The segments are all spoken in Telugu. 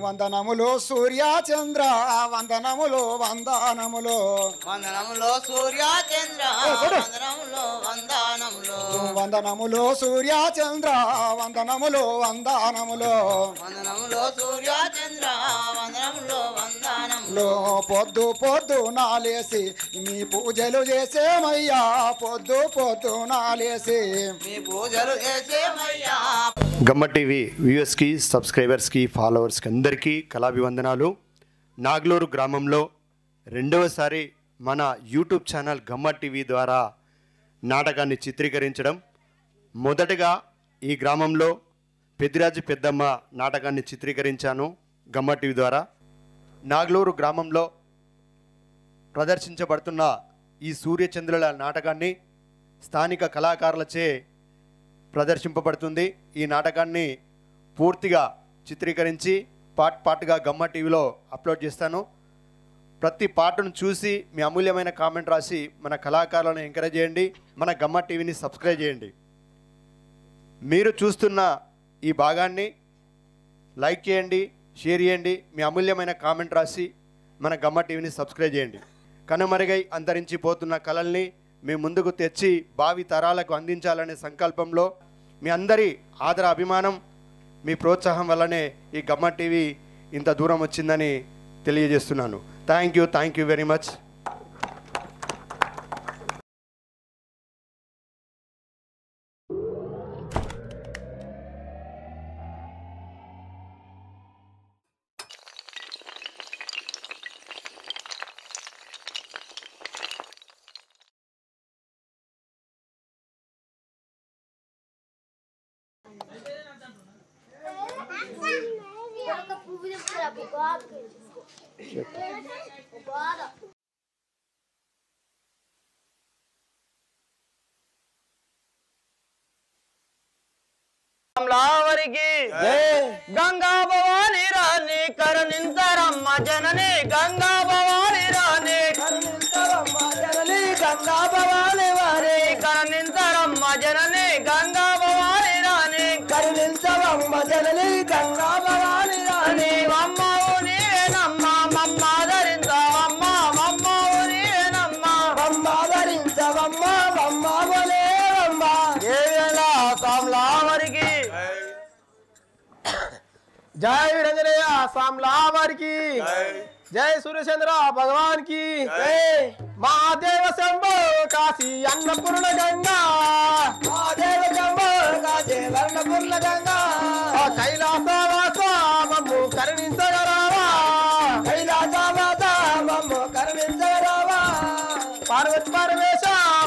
వందనములు సూర్యచంద్ర వందనములు వందనములు వందనములు సూర్యచంద్ర వందనములు వందనములు వందనములు సూర్యచంద్ర వందనములు వందనములు వందనములు సూర్యచంద్ర వందనములు వందనములు పొద్దు పొద్దు నాలేసి మీ పూజలు చేసేమయ్యా పొద్దు పొద్దు నాలేసి మీ పూజలు చేసేమయ్యా. గమ్మ టీవీ వ్యూయర్స్కి సబ్స్క్రైబర్స్కి ఫాలోవర్స్కి అందరికీ కళాభివందనాలు. నాగ్లూరు గ్రామంలో రెండవసారి మన యూట్యూబ్ ఛానల్ గమ్మ టీవీ ద్వారా నాటకాన్ని చిత్రీకరించడం. మొదటగా ఈ గ్రామంలో పెద్దిరాజు పెద్దమ్మ నాటకాన్ని చిత్రీకరించాను గమ్మ టీవీ ద్వారా. నాగ్లూరు గ్రామంలో ప్రదర్శించబడుతున్న ఈ సూర్యచంద్రుల నాటకాన్ని స్థానిక కళాకారులచే ప్రదర్శింపబడుతుంది. ఈ నాటకాన్ని పూర్తిగా చిత్రీకరించి పార్ట్గా గమ్మ టీవీలో అప్లోడ్ చేస్తాను. ప్రతి పాటను చూసి మీ అమూల్యమైన కామెంట్ రాసి మన కళాకారులను ఎంకరేజ్ చేయండి. మన గమ్మ టీవీని సబ్స్క్రైబ్ చేయండి. మీరు చూస్తున్న ఈ భాగాన్ని లైక్ చేయండి, షేర్ చేయండి, మీ అమూల్యమైన కామెంట్ రాసి మన గమ్మ టీవీని సబ్స్క్రైబ్ చేయండి. కనుమరుగై అంతరించిపోతున్న కళల్ని మీ ముందుకు తెచ్చి భావి తరాలకు అందించాలనే సంకల్పంలో మీ అందరి ఆదర అభిమానం మీ ప్రోత్సాహం వల్లనే ఈ గమ్మ టీవీ ఇంత దూరం వచ్చిందని తెలియజేస్తున్నాను. Thank you very much. రామలావరికి గంగా భవాని రాణి కరుణించరమ్మ జనని గంగా భవాని రాణి కరుణించరమ్మ జనని గంగా భవాని వారి కరుణించరమ్మ జనని గంగా భవాని రాణి కరుణించరమ్మ జనని గంగా భవాని రాణి అమ్మవు నీవేనమ్మ మమ్మ ధరించవమ్మ మమ్మవు నీవేనమ్మ మమ్మ ధరించవమ్మ మమ్మ బలేవమ్మ ఏవేళ సామలావరికి जय वीरेंद्रया सामलावर की जय सूर्यचंद्र भगवान की महादेव शंभो काशी अन्नपूर्ण गंगा महादेव शंभो काशी अन्नपूर्ण गंगा कैलासवास मम्मू करुणिंचगरावा कैलासवास मम्मू करुणिंचगरावा पार्वती परमेश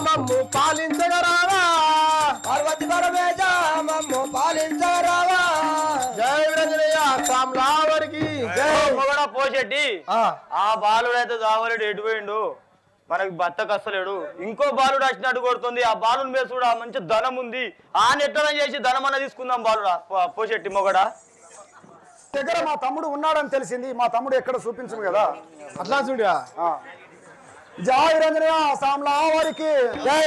मम्मू पालिंचगरावा पार्वती परमेश मम्मू पालिंचगरावा जय वीरेंद्रया सामलावर की जय మొగడ పోచెట్టి ఆ బాలుడు అయితే జావలేడు ఎటుపోయిండు మనకి బత్తకు అసలేడు ఇంకో బాలుడు వచ్చినట్టు కొడుతుంది ఆ బాలుని మీద చూడ మంచి ధనం ఉంది ఆ నెట్టడం చేసి ధనం అన్న తీసుకుందాం బాలుడా పోచెట్టి మొగడ దగ్గర మా తమ్ముడు ఉన్నాడని తెలిసింది మా తమ్ముడు ఎక్కడ చూపించను కదా అట్లా చూడా జై రంజనయ సామలావరికి జై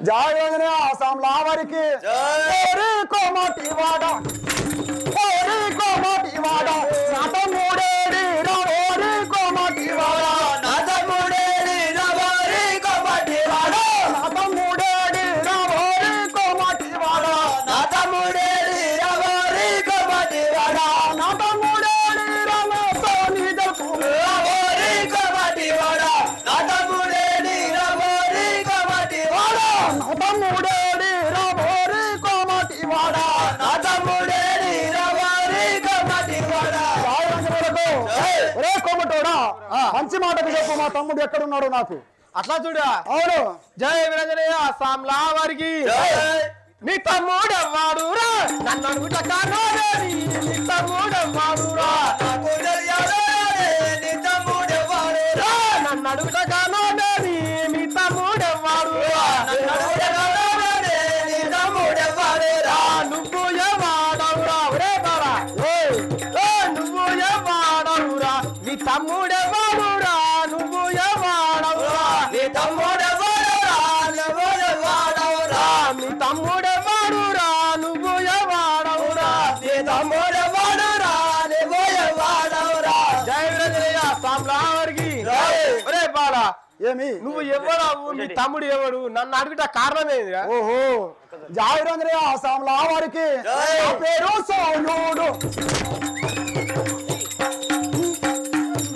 జై రంజనయ సామలావరికి ఓరి కోమటి వాడ నాట మూడేడి ఓరి కోమటి వాడ నాట మూడేడి ఓరి కోమటి వాడ నాట మూడేడి ఓరి కోమటి వాడ నాట మూడేడి ఓరి కోమటి వాడ నాట మూడేడి సోని దకు ఓరి కోమటి వాడ నాట మూడేడి ఓరి కోమటి వాడ నాట మూడేడి ఓరి కోమటి వాడ నాట మూడేడి ఓరి కోమటి వాడ ఒరే కోమటోడా మంచి మాటకు చెప్పు మా తమ్ముడు ఎక్కడున్నాడు నాకు అట్లా చూడా అవును జై వీరేంద్రయ్య సామ్లా వారికి నీ తమ్ముడెవ్వాడురా నన్ను అడుగుట కానోరేని నీ తమ్ముడెవ్వాడురా నాకు తెలియదే నీ తమ్ముడెవ్వాడురా నన్ను అడుగుట కానోరేని నీ తమ్ముడెవ్వాడురా నన్ను అడుగుట కానోరేని నీ తమ్ముడెవ్వాడురా నువ్వు ఎవ్వాడవురా ఒరే బారా నువ్వు ఎవ్వాడవురా నీ తమ్ముడెవ్వాడురా నువ్వు ఎవ్వాడవురా నీ తమ్ముడెవ్వాడురా నువ్వు ఎవ్వాడవురా నీ తమ్ముడెవ్వాడురా నువ్వు ఎవ్వాడవురా ఏమి నువ్వు ఎవరు నీ తమ్ముడు ఎవడు నన్ను అడుగుట కారణం ఏందిరా ఓహో జయ వీరేంద్రయ్య సామ్లా వారికి నా పేరు సోనుడు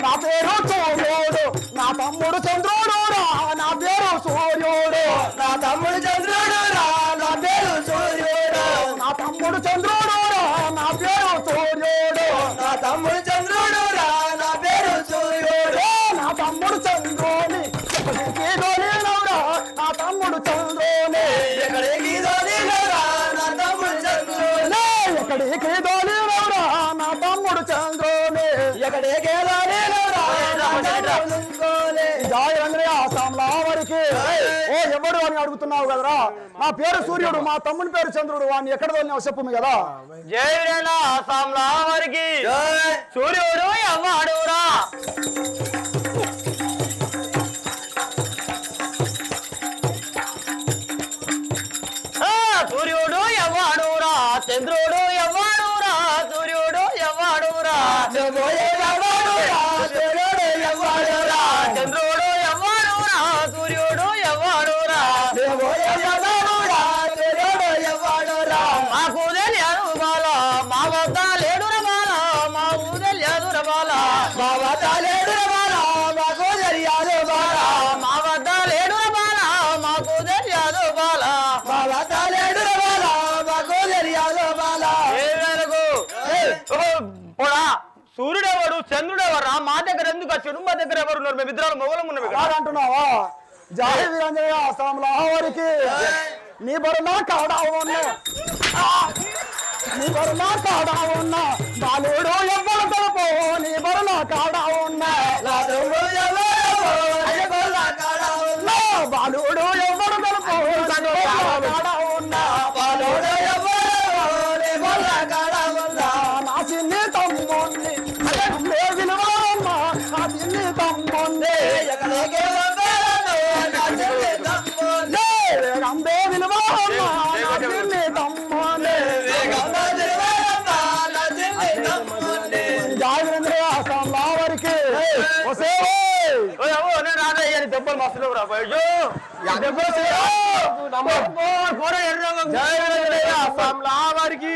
నా పేరు సోనుడు నా తమ్ముడు చంద్రుడు రా నా పేరు సూర్యుడు నా తమ్ముడు చంద్రుడు రా నా పేరు సూర్యుడు నా తమ్ముడు చంద్రుడు రా నా పేరు సూర్యుడు నా తమ్ముడు చంద్రుడు రా నా పేరు సూర్యుడు నా తమ్ముడు చంద్రుని ఎక్కడికి దొరినవురా నా తమ్ముడు చంద్రుని ఎక్కడికి దొరినవురా నా తమ్ముడు చంద్రుని ఎక్కడికి దొరినవురా నా తమ్ముడు చంద్రుని ఎక్కడికి దొరినవురా నా తమ్ముడు చంద్రుని జయ వీరేంద్రయ్య సామ్లా వారికి ఓ ఎవడు అని అడుగుతున్నావు కదరా నా పేరు సూర్యుడు మా తమ్ముని పేరు చంద్రుడు వాడిని ఎక్కడ దొరినావు చెప్పు కదా జై వీరేంద్ర సామ్లా వారికి సూర్యుడు ఎవడురా సూర్యుడు ఎవడురా చంద్రుడు ఎవడురా సూర్యుడు ఎవడురా చంద్రుడు ఎవడురా చంద్రుడు ఎవడురా సూర్యుడు ఎవడురా మాకు తెలియదు బాల మా వద్ద లేడుర బాల మా తెలియదుర బాల మా వద్ద లేడుర బాల మాకు తెలియదు బాల మా వద్ద లేడుర బాల మాకు తెలియదు బాల మా వద్ద లేడుర బాల మాకు తెలియదు బాల పోడా సూర్యుడెవడు చంద్రుడెవరా మా దగ్గర ఎందుకు వచ్చాడు మా దగ్గర ఎవరు ఉన్నారు మేము ఇద్దరు మొగలం ఉన్నాం అంటున్నావా జయ వీరేంద్రయ్య సామ్లా వారికి నీ బరునా కాడా ఉన్నా నీ బరునా కాడా ఉన్నా బాలుడు ఎవ్వరు తలుపు నీ బరునా కాడా ఉన్నా బాలుడు ఎవ్వరు తలుపు కాడా ఉన్నా బాలుడు నా చిన్ని తమ్ముణ్ణి విలువమ్మా నా చిన్ని తమ్ముణ్ణి అంబే విలువమ్మా నా చిన్ని తమ్ముణ్ణి జయ వీరేంద్రయ్య సామ్లా వారికి దెబ్బలు మస్తు వారికి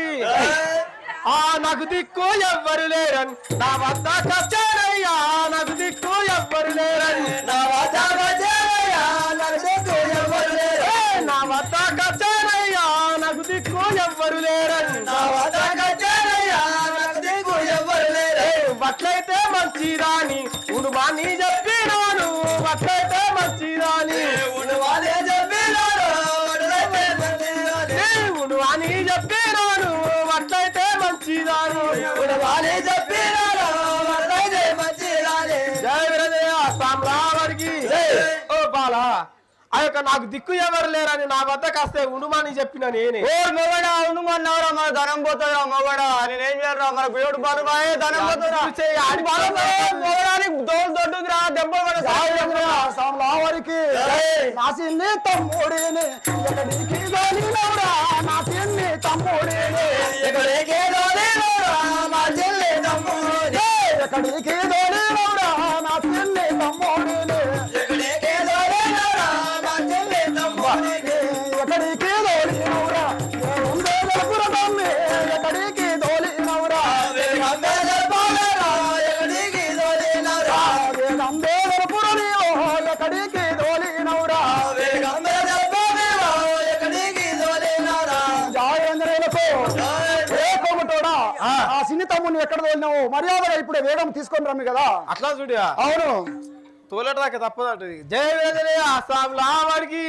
నాకు దిక్కు ఎవ్వరు లేరని నా వద్ద కచ్చారయ్యా నాకు దిక్కు ఎవ్వరు లేరని నా వద్ద కచ్చారయ్యా నాకు దిక్కు ఎవ్వరు లేరని నా వద్ద కచ్చారయ్యా నాకు దిక్కు ఎవ్వరు లేరని నా వద్ద కచ్చారయ్యా నాకు దిక్కు ఎవ్వరు లేరని బట్లయితే మంచిదాని ఉడుమాని చెప్పినాను బట్లయితే మంచిదాని ఉడుమాని చెప్పినాను ఉడుమాని చెప్పినాను బట్లయితే మంచిదాను ఉడుమాని చెప్పినాను బట్లయితే మంచిదాని జయ వీరేంద్రయ్య సామ్లా వారికి ఓ బాలా ఆ యొక్క నాకు దిక్కు ఎవరు లేరని నా వద్ద కాస్తే ఉనుమాని చెప్పిన నేనే ఓ మొగడా ఉనుమన్నావురా మన ధనం పోతుందా మొగడా నేనేం చేయరా మన దేవుడు బరువాయే ధనం పోతుందా మొగడానికి దోడు దొడ్డుదిరా దెబ్బలు సామ్లా వారికి నా చిన్ని తమ్ముడిని ఎక్కడికి దొరినవురా నా చిన్ని తమ్ముడిని ఎక్కడికి దొరినవురా నా చిన్ని తమ్ముడిని ఎక్కడికి దొరినవురా నా చిన్ని తమ్ముడిని ఎక్కడికి దొరినవురా నా చిన్ని తమ్ముడిని ఎక్కడికి దొరినవురా తమ్మి ఎక్కడికి దొరినవురా ఎక్కడికి దొరినవురా ఎక్కడికి దొరినవురా ఆ సిన్ని తమ్ముని ఎక్కడ తోలినావు మర్యాదగా ఇప్పుడు వేగం తీసుకొని రమ్మి కదా అట్లా చూడియా అవును తోలటాక తప్పదంటది జయ వీరేంద్రయ్య సామ్లా వారికి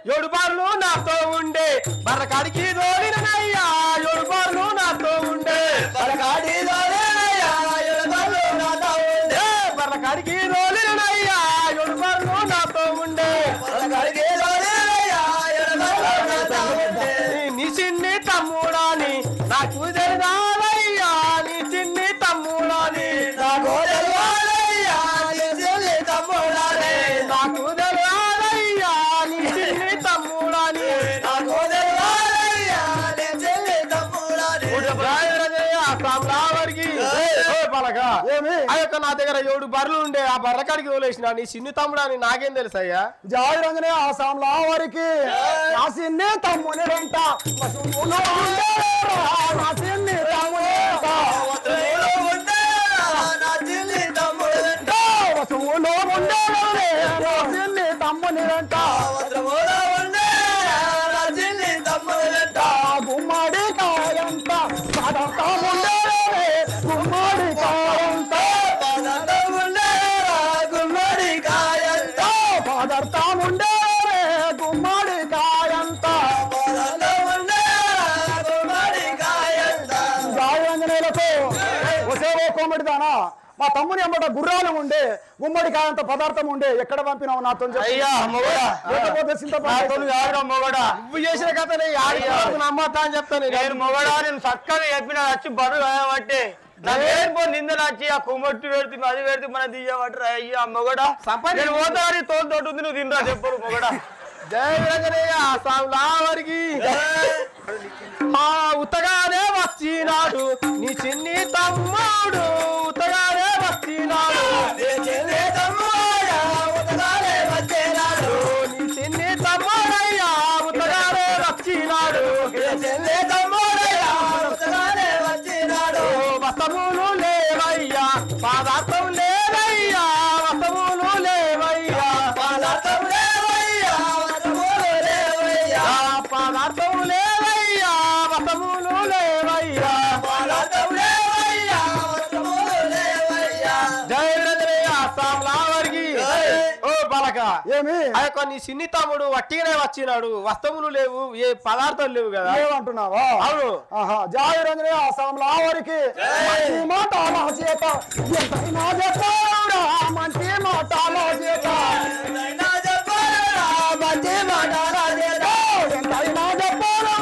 ఏడు బార్లు నాతో ఉండే బర్రకాడికి దోలినయ్యా ఏడు బార్లు నాతో ఉండే బర్రకాడి దోలినయ్యా ఏడు బార్లు నాతో ఉండే బర్రకాడికి దోలినయ్యా ఏడు బార్లు నాతో ఉండే బర్రకాడికి దోలినయ్యా ఏడు బార్లు నాతో ఉండే నీ చిన్ని తమ్ముడాని నాకు తెలియాలయ్యా నీ చిన్ని తమ్ముడాని నాకు తెలియాలయ్యా నాకు తెలియాలయ్యా నీ చిన్ని తమ్ముడాని నాకు తెలియాలయ్యా నీ చిన్ని తమ్ముడాని బాలక ఏమి ఆ యొక్క నా దగ్గర 7 బర్రెలు ఉండే ఆ బర్రె కాడికి వదిలేసిన నీ చిన్ని తమ్ముడు అని నాకేం తెలుసయ్యా జాయి రంజనే ఆసాంలా వారికి నా సిన్ని తమ్ముని వెంట వసువులో ఉండేరా నా సిన్ని తమ్ముని వెంట వసువులో ఉండేరా నా సిన్ని తమ్ముని వెంట వసువులో ఉండేరా నా సిన్ని తమ్ముని వెంట వసువులో ఉండేరా నా సిన్ని తమ్ముని వెంట గుమ్మడి కాయంత పదార్థం ఉండేరా గుమ్మడి కాయంత పదార్థం ఉండేరా గుమ్మడి కాయంత పదార్థం ఉండేరే గుమ్మడి కాయంత పదార్థం ఉండేరా గుమ్మడి కాయంత గాయంజనేలకు ఒసేవో కోమడిదానా మా తమ్ముని అమ్మట గుర్రాలు ఉండే గుమ్మడి కాయంత పదార్థం ఉండే ఎక్కడ పంపినావు నాతో అయ్యా మొగడా లేకపోతే చింతపండు మొగడా నువ్వు చేసిన కథని నమ్మతా అని చెప్తాను నేను మొగడా నేను చక్కగా చెప్పిన వచ్చి బరువు కాబట్టి నిందలు వచ్చి ఆ కుమ్మట్టు పెడితే అది పెడితే మన దియ్యబట్టరా అయ్యా మొగడా నేను పోతాని తోలు తోటుంది నువ్వు తినరా చెప్పరు మొగడా జై వీరంజనేయ సాంలావరికి మా ఉత్తగానే వచ్చినాడు నీ చిన్ని తమ్ముడు ఉత్తగానే వచ్చినాడు నీ చిన్ని తమ్ముడయ్యా ఉత్తగానే వచ్చినాడు వసములు లేవయ్యా పదార్థం లేవయ్యా వసములు లేవయ్యా పదార్థం లేవయ్యా పదార్థం లేవయ్యా వసములు లేవయ్యా పదార్థం లేవయ్యా వసములు లేవయ్యా జై వీరంజనేయ సాంలావరికి ఓ బాలక ఏమి ఆ యొక్క నీ చిన్ని తమ్ముడు వట్టిగానే వచ్చినాడు వస్తువులు లేవు ఏ పదార్థాలు లేవు కదా ఏమంటున్నావా అవును ఆహా జాయి రంజనే ఆసాంలా వారికి మంచి మాటల చేత ఎంతైనా చెప్పారా మంచి మాటల చేత ఎంతైనా చెప్పారా మంచి మాటల చేత ఎంతైనా చెప్పారా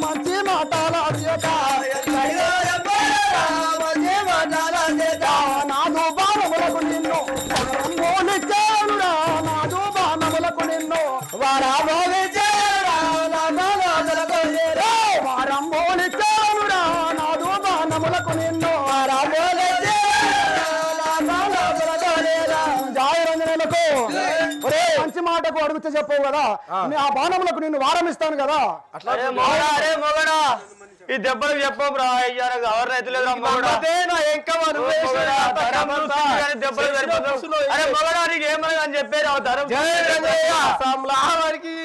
మంచి మాటల చేత ఎంతైనా చెప్పారా మంచి మాటల చేత నాదు బాణములకు నిన్ను వరమోలిచ్చారురా నాదు బాణములకు నిన్ను వరమోలిచ్చారురా వారంబోలిచ్చారురా నాదు బాణములకు నిన్ను జాయి రంజనేలకు ఒరే మంచి మాటకు అడుగుతే చెప్పవు కదా ఆ బాణములకు నిన్ను వారమిస్తాను కదా అరే మొగడా ఈ దెబ్బలు చెప్పరా అయ్యా ఎవరు రైతులేదురా మొగడా దెబ్బలు అరే మొగడా నీకు ఏమని అని చెప్పారు ధరం వారికి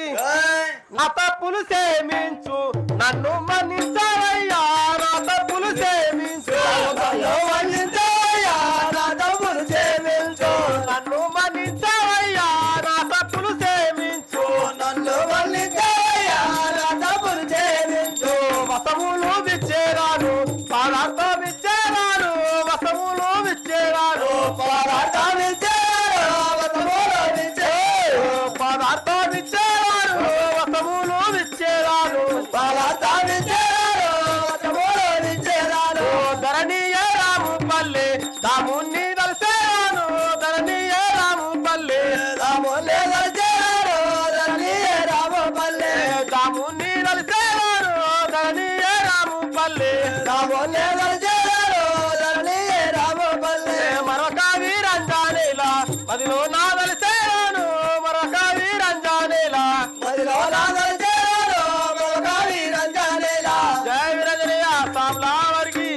నా తప్పులు సేమించు నన్ను మన్నించారయ్యా నా తప్పులు సేమించు నన్ను మన్నించారయ్యా నా తప్పులు సేమించు నన్ను మన్నించారయ్యా నా తప్పులు సేమించు నన్ను మన్నించారయ్యా నా తప్పులు సేమించు వసములు విచ్చేరాను పదార్థం ఇచ్చేరాను వసములు విచ్చేరాను పదార్థం ఇచ్చేరాను వసములు విచ్చేరాను పదార్థం ఇచ్చేరాను వసములు విచ్చేరాను పదార్థం ఇచ్చేరాను వసములు విచ్చేరాను ధరణీయ రాము పల్లె దాముని దర్శనాను ధరణీయ రాము పల్లె దాముని దర్శనాను ధరణీయ రాము పల్లె దాముని దర్శనాను ధరణీయ రాము పల్లె దాముని దర్శనాను ధరణీయ రాము పల్లె మరొక వీరంజానేలా మదిలో నా దర్శనాను మరొక వీరంజానేలా మదిలో నా దర్శనాను మరొక వీరంజానేలా జై వీరంజనేయ సాంలావరికి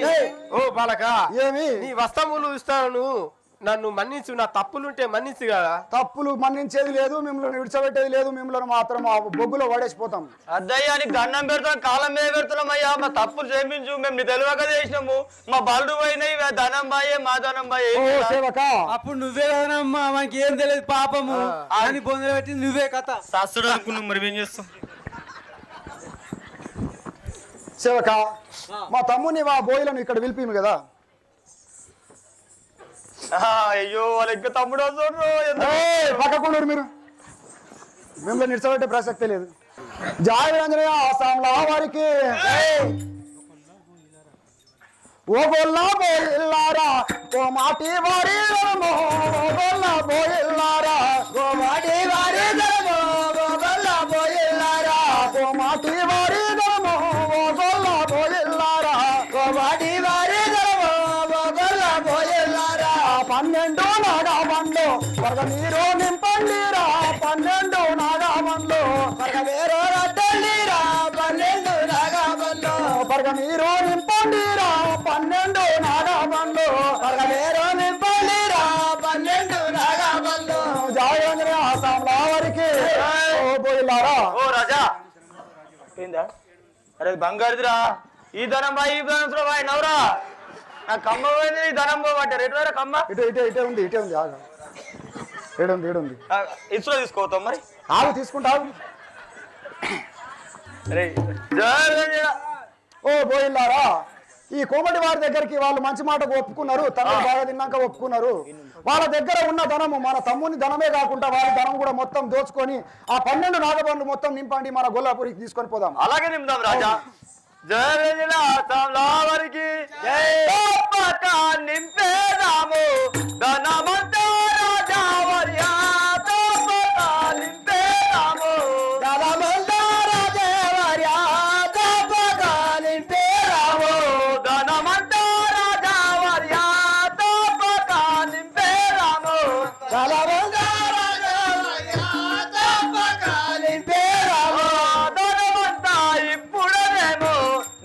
ఓ బాలక ఏమి నీ వస్త్రములు ఇస్తాను నన్ను మన్నించు నా తప్పులుంటే మన్నించు కదా తప్పులు మన్నించేది లేదు మిమ్మల్ని విడిచబెట్టేది లేదు మిమ్మల్ని మాత్రం ఆ బొగ్గులో వాడేసిపోతాం అద్దయ్యా నీకు దండం పెడతాం కాలం మీద పెడుతున్నాం అయ్యా మా తప్పులు చేయించు మేము నీ తెలియక చేసినాము మా బలుడు పోయినాయి ధనం బాయే మా ధనం బాయే ఓ సేవక అప్పుడు నువ్వే కదనమ్మా మనకి ఏం తెలియదు పాపము అని పొందలు పెట్టి నువ్వే కథ శాస్త్రుడు అనుకున్నాం మరి ఏం చేస్తాం సేవక మా తమ్ముని మా బోయిలను ఇక్కడ పిలిపిము కదా అయ్యో వాళ్ళ ఇంకా తమ్ముడు చూడరు పక్కకుండా మీరు మిమ్మల్ని నిడిచబెట్టే ప్రసక్తే లేదు జాయి రంజనయ్య ఆసాంలా వారికి ఓ గొల్లా బోయిల్లారా ఓ మాటి వారి ధర్మో ఓ గొల్లా బోయిల్లారా ఓ మాటి వారి ధర్మో ఓ గొల్లా బోయిల్లారా ఓ మాటి వారి ధర్మో ఓ గొల్లా బోయిల్లారా ఓ మాటి వారి ధర్మో ఓ గొల్లా బోయిల్లారా 12 నాగబండ్లు వరగ నీరు నింపండిరా 12 నాగబండ్లు వరగ వేరు రడ్డండిరా 12 నాగబండ్లు వరగ నీరు నింపండిరా 12 నాగబండ్లు వరగ వేరు నింపండిరా 12 నాగబండ్లు జాయంద్ర ఆసాంల వారికి ఓ బోయిలారా ఓ రాజా ఏందా అరే బంగారుదిరా ఈ ధనం బాయ్ ఈ ధనం బాయ్ నవరా నా కమ్మ పోయింది ఈ ధనం పోబట్టారు ఎటువైనా కమ్మ ఇటే ఉంది ఆగు ఏడుంది ఇసులో తీసుకోతాం మరి ఆగు తీసుకుంటావు అరే ఓ బోయిల్లారా ఈ కోమటి వారి దగ్గరికి వాళ్ళు మంచి మాటకు ఒప్పుకున్నారు తనను బాగా తిన్నాక ఒప్పుకున్నారు వాళ్ళ దగ్గర ఉన్న ధనము మన తమ్ముని ధనమే కాకుండా వాళ్ళ ధనం కూడా మొత్తం దోచుకొని ఆ 12 నాగబండ్లు మొత్తం నింపండి మన గొల్లాపురికి తీసుకొని పోదాం అలాగే నింపుదాం రాజా జయకి నింపేదాము ధనమంతా రాజా వర్యాతో నింపేదాము ధనమంతా రాజా వర్యాతో నింపేదాము ధనమంతా రాజా వర్యాతో నింపేదాము ధనమంతా రాజా వర్యాతో నింపేదాము ధనమంతా ఇప్పుడేమో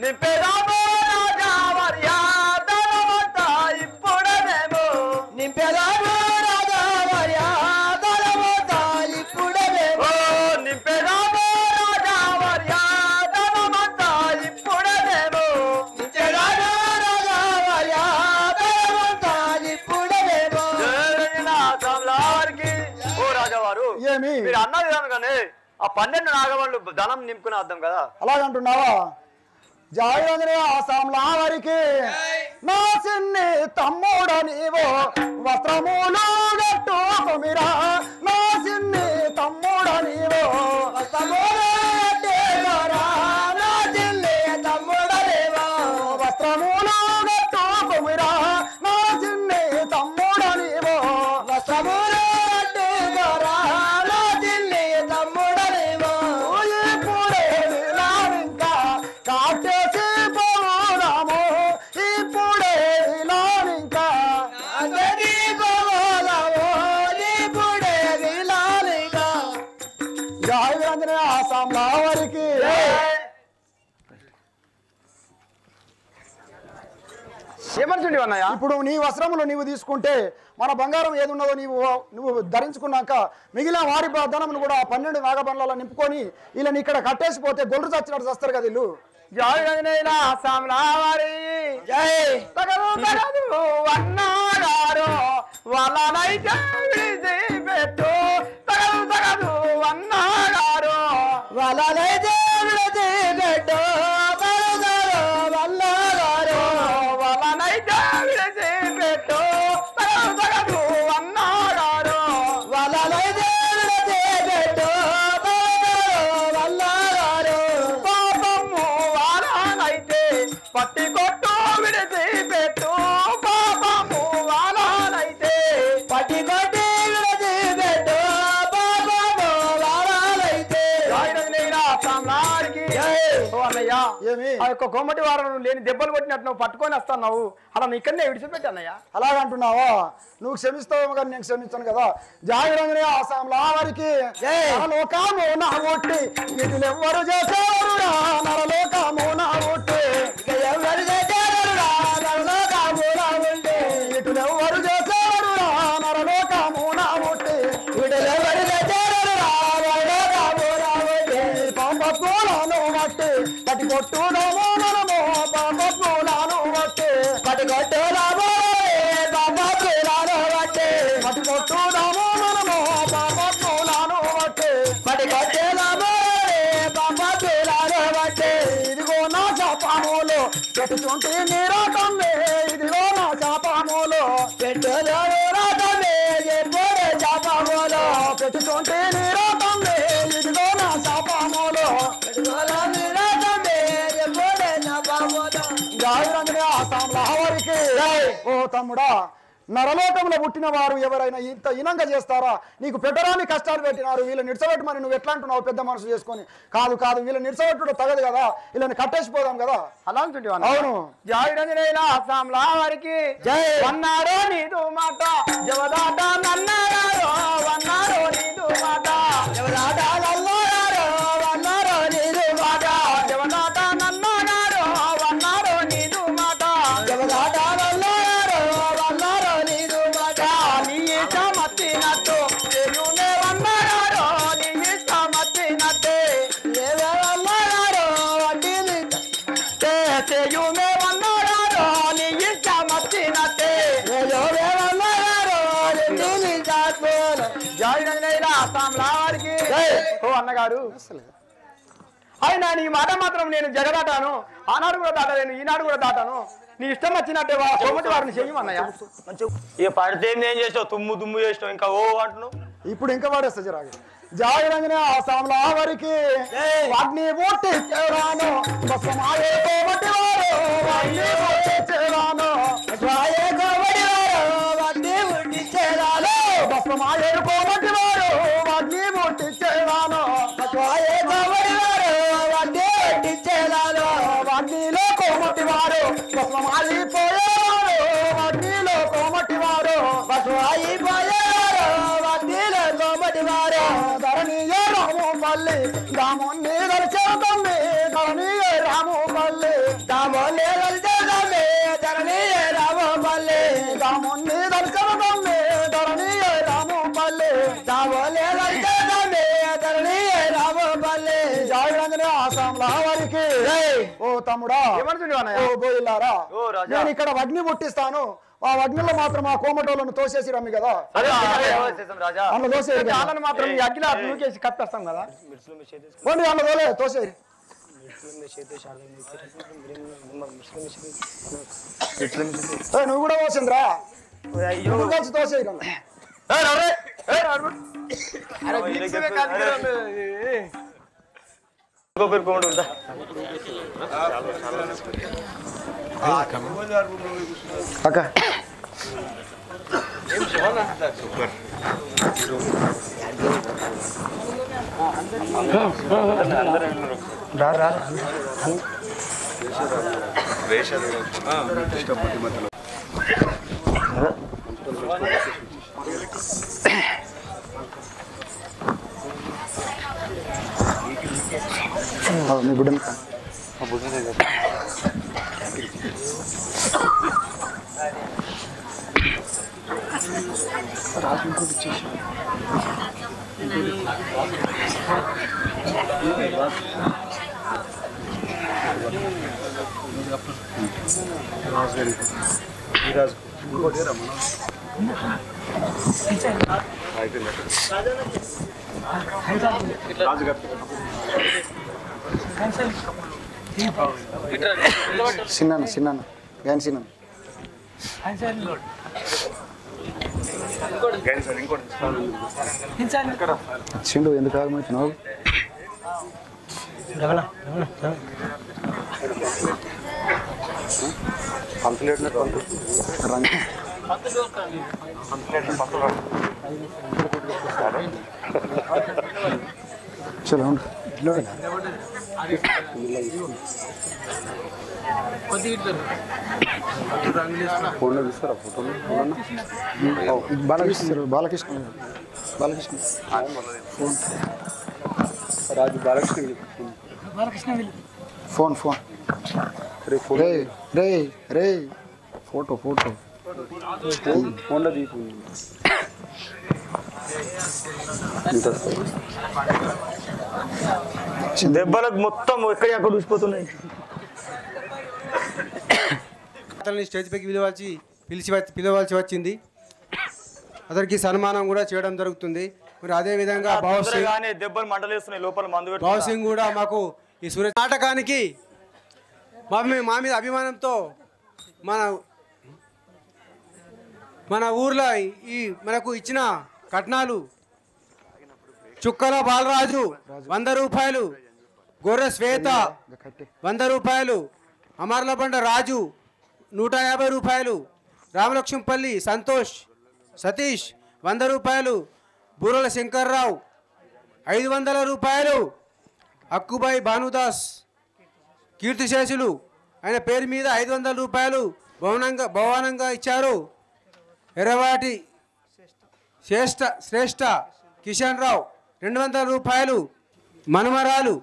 నింపేదాము రాజా వర్యాధనమంతా ఇప్పుడేమో నింపేదాము రాజా వర్యాధనమంతా ఇప్పుడేమో నింపేదాము రాజా వర్యాధనమంతా ఇప్పుడేమో నింపేదాము రాజా వర్యాధనమంతా ఇప్పుడేమో ఓ రాజావారు ఏమి మీరు అన్నది కానీ ఆ 12 నాగవాళ్ళు ధనం నింపుకునే అర్థం కదా అలాగంటున్నావా జాయంద్ర ఆసాంల వారికి నా చిన్ని తమ్ముడ నీవో వస్త్రములు గట్టుకుమిరా నా చిన్ని తమ్ముడ నీవో వస్త్రములు గట్టుకురా నా చిన్ని తమ్ముడ నీవో వస్త్రములు గట్టుకుమిరా నా చిన్ని తమ్ముడ నీవో వస్త్రములు గట్టుకురా నా చిన్ని తమ్ముడ నీవో ఇప్పుడే ఇంకా కాటేసి పోదాము ఇప్పుడే ఇంకా ఇప్పుడే జాయంద్ర ఆసాంల వారికి ఏమనుకుంటే అన్నయ్య ఇప్పుడు నీ వస్త్రములు నీవు తీసుకుంటే మన బంగారం ఏది ఉన్నదో నువ్వు ధరించుకున్నాక మిగిలిన వారి ధనమును కూడా 12 నాగబండ్లలో నింపుకొని ఇలా ఇక్కడ కట్టేసిపోతే గొల్లు చచ్చినట్టు చస్తారు కదా ఇల్లు జాయినైనా సామ్లావారి జై తగదు తగదు అన్నాగారు వాళ్ళనైతే విడిచి పెట్టు తగదు తగదు అన్నాగారు వాళ్ళనైతే విడిచి పెట్టు వల్లగారు వాళ్ళనైతే విడిచి పెట్టు తగదు తగదు అన్నాగారు వాళ్ళనైతే విడిచి పెట్టు వల్లగారు పాపము వాళ్ళనైతే పట్టి కొట్టు విడిచి పెట్టు పాపము వాళ్ళనైతే పట్టి కొట్టి విడిచి పెట్టు పాపము వాళ్ళనైతే అన్నయ్య ఏమి ఆ యొక్క కోమటి వారం లేని దెబ్బలు కొట్టినట్టు నువ్వు పట్టుకొని వస్తున్నావు అలా నీ ఇక్కడనే విడిచిపెట్టి అన్నయ్య అలాగంటున్నావా నువ్వు క్షమిస్తావు కానీ నేను క్షమించాను కదా జాగ్రత్త ఆసాంల వారికి నరలోకము నా ఒట్టి ఇటులు ఎవ్వరు చేసేవారురా నరలోకము నా ఒట్టి ఎవరు చేసేవారురా నరలోకము నా ఒట్టి ఇటులు ఎవ్వరు చేసేవారురా నరలోకము నా ఒట్టి ఇటులు ఎవరు చేసేవారురా నరలోకము నా ఒట్టి పంప పూలను బట్టి పట్టి కొట్టుడము మనము పంప పూలను బట్టి పట్టి కొట్టుడము పట్టి కొట్టుదాము మనము బాబ పూలను బట్టి పట్టి కొట్టేదాము బాబ పూలను బట్టి ఇదిగో నా శాపములు పెట్టుకుంటే నీరాటమే ఇదిగో నా శాపములు పెట్టురాటమే ఎప్పుడే శాపములు పెట్టుకుంటే నీరాటమే ఇదిగో నా శాపములు నీరాటమే ఎప్పుడే శాపములు జాగ్రత్త ఆసాంల వారికి ఓ తమ్ముడా నరలోకంలో పుట్టిన వారు ఎవరైనా ఇంత ఇనంగా చేస్తారా? నీకు పెట్టరాని కష్టాలు పెట్టినారు, వీళ్ళని నిడిచబెట్టమని నువ్వు ఎట్లా అంటున్నావు? పెద్ద మనసు చేసుకొని. కాదు కాదు, వీళ్ళని నిడిచబెట్టుడు తగదు కదా, వీళ్ళని కట్టేసిపోదాం కదా. అలా అంటుంటే అవును. జై రంజనేయుల అస్సాంలా వారికి జై. వన్నారో నీదు మాట జవదాట నన్నారో వన్నారో నీదు మాట జవదాట నన్నారో వన్నారో నీదు మాట జవదాట నన్నారో వన్నారో నీదు మాట జవదాట నన్నారో వన్నారో నీదు మాట నీ ఇష్ట మత్తినట్టు చెయ్యునే వన్నారో నీ ఇష్ట మత్తినట్టే ఏవన్నారో వడ్డీని చెయ్యునే వన్నారో నీ ఇష్ట మత్తినట్టే ఏవన్నారో వడ్డీని దాచుకోను. జై రంజనేయుల అస్సాంలా వారికి జై. ఓ అన్నగారు అయినా నీ మాట మాత్రం నేను జగదాటాను, ఆనాడు కూడా దాటలేను, ఈనాడు కూడా దాటాను. నీ ఇష్టం వచ్చినట్టే సోమటి వారిని చెయ్యమన్నయ్య. ఇక పడితే ఏం చేసావు? తుమ్ము దుమ్ము చేసినావు, ఇంకా ఓ అంటున్నావు. ఇప్పుడు ఇంకా వాడేస్తా జరాగి. జై రంజనే ఆసాంలా వారికి వాటిని బొట్టి చేరాను బసమాయే కోమటి వారు వాటిని బొట్టి చేరాను రాయే కోమటి వారు వాటిని బొట్టి చేరాను బసమాయే కోమటి వారు వాటిని బొట్టి చేరాను రాయే కోమటి వారు వాటిని బొట్టి చేరాను వాటిలో కోమటి వారు బసమాయి పోయేవారు వాటిలో కోమటి వారు బసమాయి పోయేవారు వాటిలో కోమటి వారు ధరణీయ రాము పల్లి దామోన్ని దర్శనమ్మి ధరణీయ రాము పల్లి దామోన్ని దర్శనమ్మి ధరణీయ రాము పల్లి దామోన్ని దర్శనమ్మి ధరణీయ రాము పల్లి దామోన్ని దర్శనమ్మి ధరణీయ రాము పల్లి జై రంజనే ఆసాంలా వారికి ఓ తమ్ముడా ఏమంటుండే అన్నయ్య? ఓ బోయిల్లారా ఓ రాజా. నేను ఇక్కడ అగ్ని పుట్టిస్తాను, ఆ అగ్నిలో మాత్రం ఆ కోమటోళ్ళను తోసేసి రమ్మి కదా, అరే చేసాం రాజా. అందులో తోసేది చాలని మాత్రం ఈ అగ్గిలా నూకేసి కప్పేస్తాం కదా. పోండి అందులో తోలే తోసేది నువ్వు కూడా పోసిందిరా నువ్వు కలిసి తోసేయి రండి. అరే వీక్స్వే కాదు ఇంకో పేరు కోమటి ఉందా? అక్క మీ బిడ్డను చిన్న చిన్న గాని చిన్న చిండు ఎందుకు ఆగమవుతున్నావు? చలో ఫోన్లో తీస్తారా ఫోటోలు? బాలకృష్ణ బాలకృష్ణ బాలకృష్ణ ఫోన్ రాజు బాలకృష్ణ ఫోన్ ఫోన్ రే రే రే ఫోటో ఫోటో ఫోన్లో తీసు దెబ్బలకు మొత్తం ఎక్కడి అక్కడ ఊసిపోతున్నాయి. అతన్ని స్టేజ్ పైకి పిలవాల్సి వచ్చింది. అతనికి సన్మానం కూడా చేయడం జరుగుతుంది. మరి అదేవిధంగా తొందరగానే దెబ్బలు మంటలేస్తున్నాయి, లోపల మందు బాబు సింగ్ కూడా మాకు ఈ సూర్య నాటకానికి మా మీద అభిమానంతో మన ఊర్లో ఈ మనకు ఇచ్చిన కట్నాలు చుక్కల బాలరాజు 100 రూపాయలు, గొర్రె శ్వేత 100 రూపాయలు, అమర్లబండ రాజు 150 రూపాయలు, రామలక్ష్మపల్లి సంతోష్ సతీష్ 100 రూపాయలు. బూరల శంకర్రావు 500 రూపాయలు. అక్కుబాయి భానుదాస్ కీర్తిశేషులు ఆయన పేరు మీద 500 రూపాయలు బహుమానంగా ఇచ్చారు. ఎర్రవాటి శ్రేష్ఠ కిషన్ రావు 200 రూపాయలు. మనుమరాలు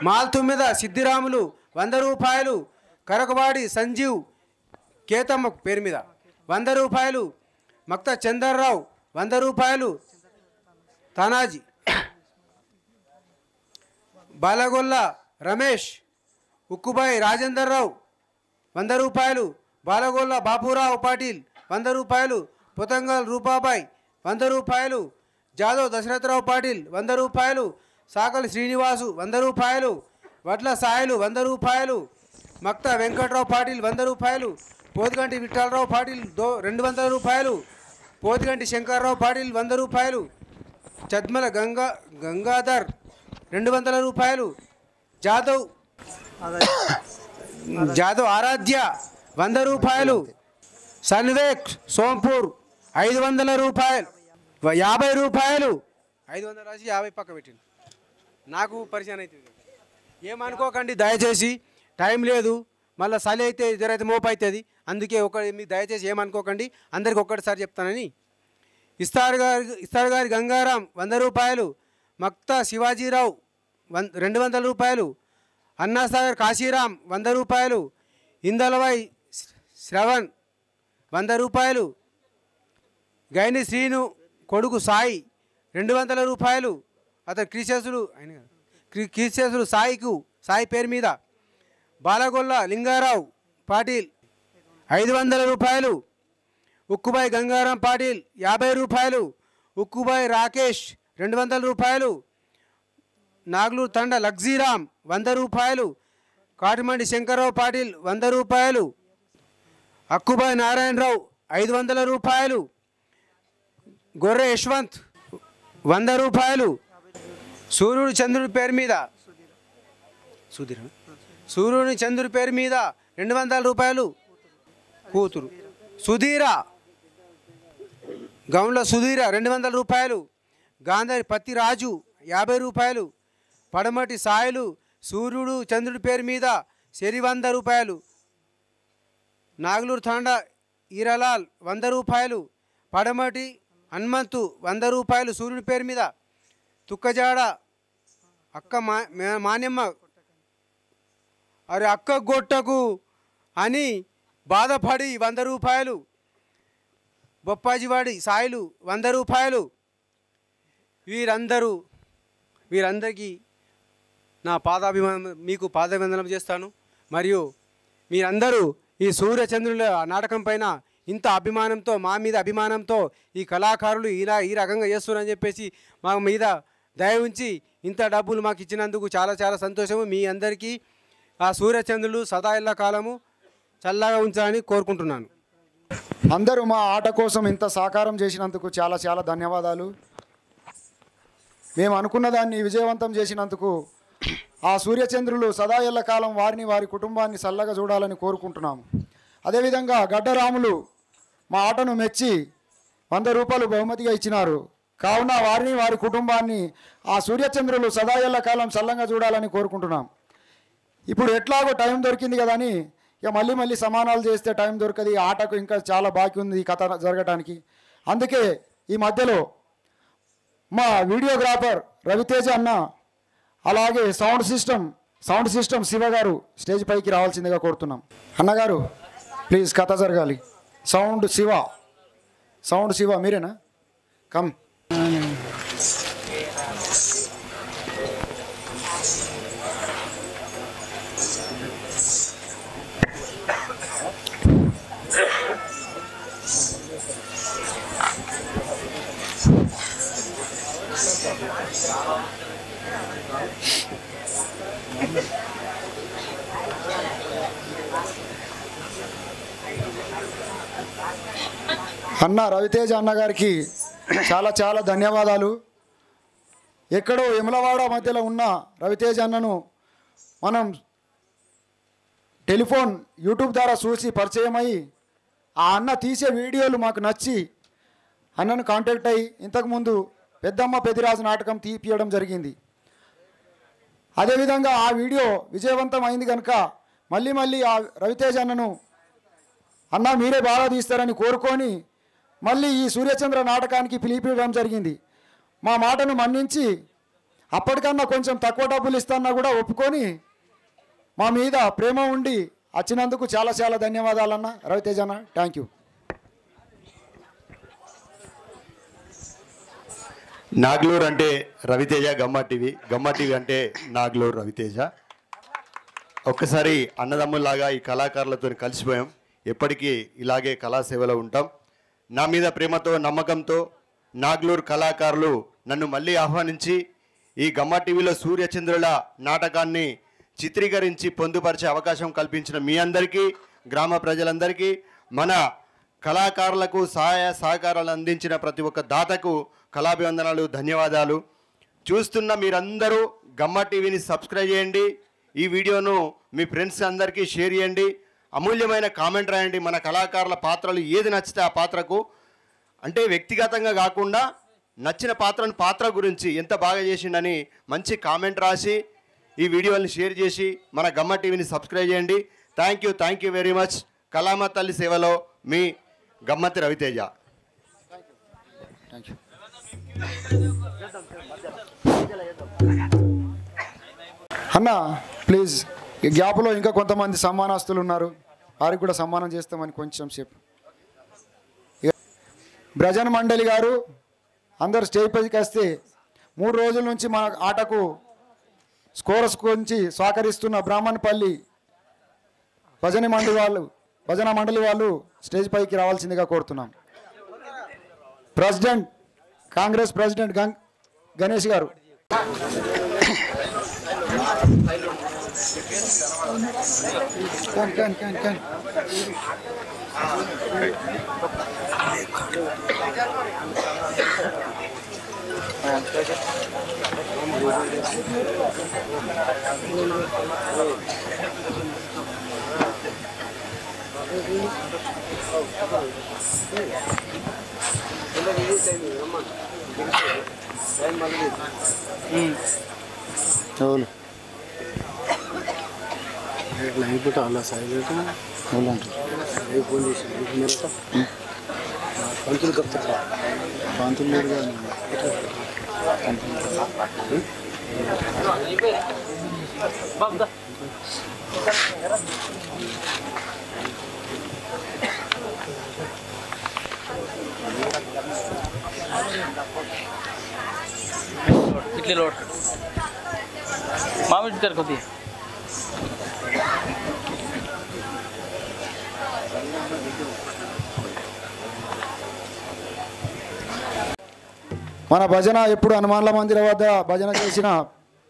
మాల్తుమ్మిద సిద్ధిరాములు 100 రూపాయలు. కరకవాడి సంజీవ్ కేతమ్మ పేరు మీద 100 రూపాయలు. మక్త చందర్రావు 100 రూపాయలు. తానాజీ బాలగొల్ల రమేష్ ఉక్కుబాయి రాజేందర్ రావు 100 రూపాయలు. బాలగొల్ల బాపురావు పాటిల్ 100 రూపాయలు. పొతంగల్ రూపాబాయ్ 100 రూపాయలు. జాదవ్ దశరథరావు పాటిల్ 100 రూపాయలు. సాకలి శ్రీనివాసు 100 రూపాయలు. వడ్ల సాయలు 100 రూపాయలు. మక్త వెంకట్రావు పాటిల్ 100 రూపాయలు. పోతిగంటి విఠలరావు పాటిల్ 200 రూపాయలు. పోతిగంటి శంకర్రావు పాటిల్ 100 రూపాయలు. చద్మల గంగాధర్ 200 రూపాయలు. జాదవ్ ఆరాధ్య 100 రూపాయలు. సన్వేక్ సోంపూర్ 500 రూపాయలు. 50 రూపాయలు. 500 రాసి 50 పక్క పెట్టింది. నాకు పరిచయం అవుతుంది. ఏమనుకోకండి దయచేసి, టైం లేదు, మళ్ళీ చలి అయితే జరైతే మోపు అవుతుంది. అందుకే మీరు దయచేసి ఏమనుకోకండి, అందరికి ఒక్కటిసారి చెప్తానని. ఇస్తార్ గారి గంగారాం 100 రూపాయలు. మక్తా శివాజీరావు 200 రూపాయలు. అన్నాసాగర్ కాశీరాం 100 రూపాయలు. ఇందలవై శ్రవణ్ 100 రూపాయలు. గైని శ్రీను కొడుకు సాయి 200 రూపాయలు. అతను క్రీశేసులు సాయి పేరు మీద. బాలగొల్ల లింగారావు పాటిల్ 500 రూపాయలు. ఉక్కుబాయి గంగారాం పాటిల్ 50 రూపాయలు. ఉక్కుబాయి రాకేష్ 200 రూపాయలు. నాగ్లూరు తండ లగ్జీరాం 100 రూపాయలు. కాటిమండి శంకర్రావు పాటిల్ 100 రూపాయలు. అక్కుబాయి నారాయణరావు 500 రూపాయలు. గొర్రె యశ్వంత్ 100 రూపాయలు. సూర్యుడు చంద్రుడి పేరు మీద సూర్యుని చంద్రుడి పేరు మీద 200 రూపాయలు. కూతురు సుధీర గౌండ్ల సుధీర 200 రూపాయలు. గాంధారి పత్తి రాజు 50 రూపాయలు. పడమటి సాయలు సూర్యుడు చంద్రుడి పేరు మీద 100 రూపాయలు. నాగలూరు తాండా ఈరలాల్ 100 రూపాయలు. పడమటి హనుమంతు 100 రూపాయలు సూర్యుడి పేరు మీద. తుక్కజాడ అక్క మాన్యమ్మ అరే అక్క గొట్టకు అని బాధపడి 100 రూపాయలు. బొప్పాజివాడి సాయిలు 100 రూపాయలు. వీరందరికీ నా మీకు పాదాభివందనం చేస్తాను. మరియు మీరందరూ ఈ సూర్యచంద్రుల నాటకం పైన ఇంత అభిమానంతో, మా మీద అభిమానంతో ఈ కళాకారులు ఈ రకంగా చేస్తున్నారని చెప్పేసి మా మీద దయ ఉంచి ఇంత డబ్బులు మాకు ఇచ్చినందుకు చాలా చాలా సంతోషము. మీ అందరికీ ఆ సూర్యచంద్రులు సదా ఎల్ల కాలము చల్లగా ఉంచాలని కోరుకుంటున్నాను. అందరూ మా ఆట కోసం ఇంత సహకారం చేసినందుకు చాలా చాలా ధన్యవాదాలు. మేము అనుకున్న దాన్ని విజయవంతం చేసినందుకు ఆ సూర్యచంద్రులు సదా ఎల్ల కాలం వారిని వారి కుటుంబాన్ని చల్లగా చూడాలని కోరుకుంటున్నాము. అదేవిధంగా గడ్డరాములు మా ఆటను మెచ్చి 100 రూపాయలు బహుమతిగా ఇచ్చినారు. కావున వారిని వారి కుటుంబాన్ని ఆ సూర్యచంద్రులు సదా ఎల్ల కాలం చల్లంగా చూడాలని కోరుకుంటున్నాం. ఇప్పుడు ఎట్లాగో టైం దొరికింది కదా అని ఇక మళ్ళీ సమానాలు చేస్తే టైం దొరకదు. ఈ ఆటకు ఇంకా చాలా బాకీ ఉంది ఈ కథ జరగటానికి. అందుకే ఈ మధ్యలో మా వీడియోగ్రాఫర్ రవితేజ అన్న, అలాగే సౌండ్ సిస్టమ్ శివ గారు స్టేజ్ పైకి రావాల్సిందిగా కోరుతున్నాం. అన్నగారు ప్లీజ్ కథ జరగాలి. సౌండ్ శివ మీరేనా? కమ్. అన్న రవితేజ అన్నగారికి చాలా చాలా ధన్యవాదాలు. ఎక్కడో యమలవాడ మధ్యలో ఉన్న రవితేజ అన్నను మనం టెలిఫోన్ యూట్యూబ్ ద్వారా చూసి పరిచయం అయ్యి ఆ అన్న తీసే వీడియోలు మాకు నచ్చి అన్నను కాంటాక్ట్ అయ్యి ఇంతకుముందు పెద్దమ్మ పెదిరాజు నాటకం తీపియడం జరిగింది. అదేవిధంగా ఆ వీడియో విజయవంతం అయింది కనుక మళ్ళీ ఆ రవితేజ అన్న మీరే బాగా తీస్తారని కోరుకొని మళ్ళీ ఈ సూర్యచంద్ర నాటకానికి పిలిపించడం జరిగింది. మా మాటను మన్నించి అప్పటికన్నా కొంచెం తక్కువ డబ్బులు ఇస్తాన్నా కూడా ఒప్పుకొని మా మీద ప్రేమ ఉండి వచ్చినందుకు చాలా చాలా ధన్యవాదాలన్న రవితేజ అన్న. Thank you. నాగ్లూర్ అంటే రవితేజ, గమ్మ టీవీ అంటే నాగ్లూర్ రవితేజ. ఒక్కసారి అన్నదమ్ముల్లాగా ఈ కళాకారులతో కలిసిపోయాం. ఎప్పటికీ ఇలాగే కళాసేవలో ఉంటాం. నా మీద ప్రేమతో నమ్మకంతో నాగ్లూర్ కళాకారులు నన్ను మళ్ళీ ఆహ్వానించి ఈ గమ్మ టీవీలో సూర్యచంద్రుల నాటకాన్ని చిత్రీకరించి పొందుపరిచే అవకాశం కల్పించిన మీ అందరికీ, గ్రామ ప్రజలందరికీ, మన కళాకారులకు సహాయ సహకారాలు అందించిన ప్రతి ఒక్క దాతకు కళాభివందనాలు, ధన్యవాదాలు. చూస్తున్న మీరందరూ గమ్మ టీవీని సబ్స్క్రైబ్ చేయండి. ఈ వీడియోను మీ ఫ్రెండ్స్ అందరికీ షేర్ చేయండి. అమూల్యమైన కామెంట్ రాయండి. మన కళాకారుల పాత్రలు ఏది నచ్చితే ఆ పాత్రకు, అంటే వ్యక్తిగతంగా కాకుండా నచ్చిన పాత్ర గురించి ఎంత బాగా చేసిండని మంచి కామెంట్ రాసి ఈ వీడియోని షేర్ చేసి మన గమ్మ టీవీని సబ్స్క్రైబ్ చేయండి. Thank you very much. కళామ తల్లి సేవలో మీ గమ్మతి రవితేజ. అన్న ప్లీజ్, ఈ గ్యాప్లో ఇంకా కొంతమంది సమ్మానస్తులు ఉన్నారు, వారికి కూడా సమ్మానం చేస్తామని కొంచెం సేపు. భజన మండలి గారు అందరు స్టేజ్ పైకి వస్తే 3 రోజుల నుంచి మన ఆటకు స్కోరస్ గురించి సహకరిస్తున్న బ్రాహ్మణపల్లి భజన మండలి వాళ్ళు స్టేజ్ పైకి రావాల్సిందిగా కోరుతున్నాం. ప్రెసిడెంట్, కాంగ్రెస్ ప్రెసిడెంట్ గణేష్ గారు. इडली लोड मामी तेरे को दिए మన భజన ఎప్పుడు హనుమాన్ల మందిరం వద్ద భజన చేసిన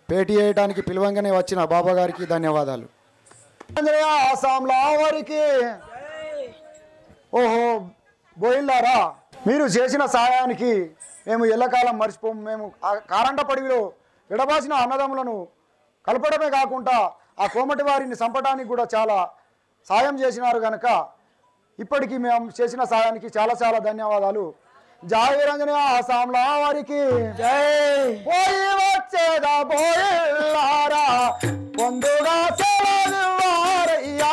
పేటీ వేయడానికి పిలవంగానే వచ్చిన బాబా గారికి ధన్యవాదాలు. వారికి ఓహో బోయిల్లారా, మీరు చేసిన సహాయానికి మేము ఎల్లకాలం మర్చిపోము. మేము కారంట పడివిలో విడబాసిన అన్నదమ్ములను కలపడమే కాకుండా ఆ కోమటి వారిని చంపడానికి కూడా చాలా సాయం చేసినారు కనుక ఇప్పటికీ మేము చేసిన సహాయానికి చాలా చాలా ధన్యవాదాలు. జై రంజనీయ ఆసాంల వారికి జై. పోయి వచ్చేదా బోయిల్లారా, పొందుగా సెలవివ్వారయ్యా.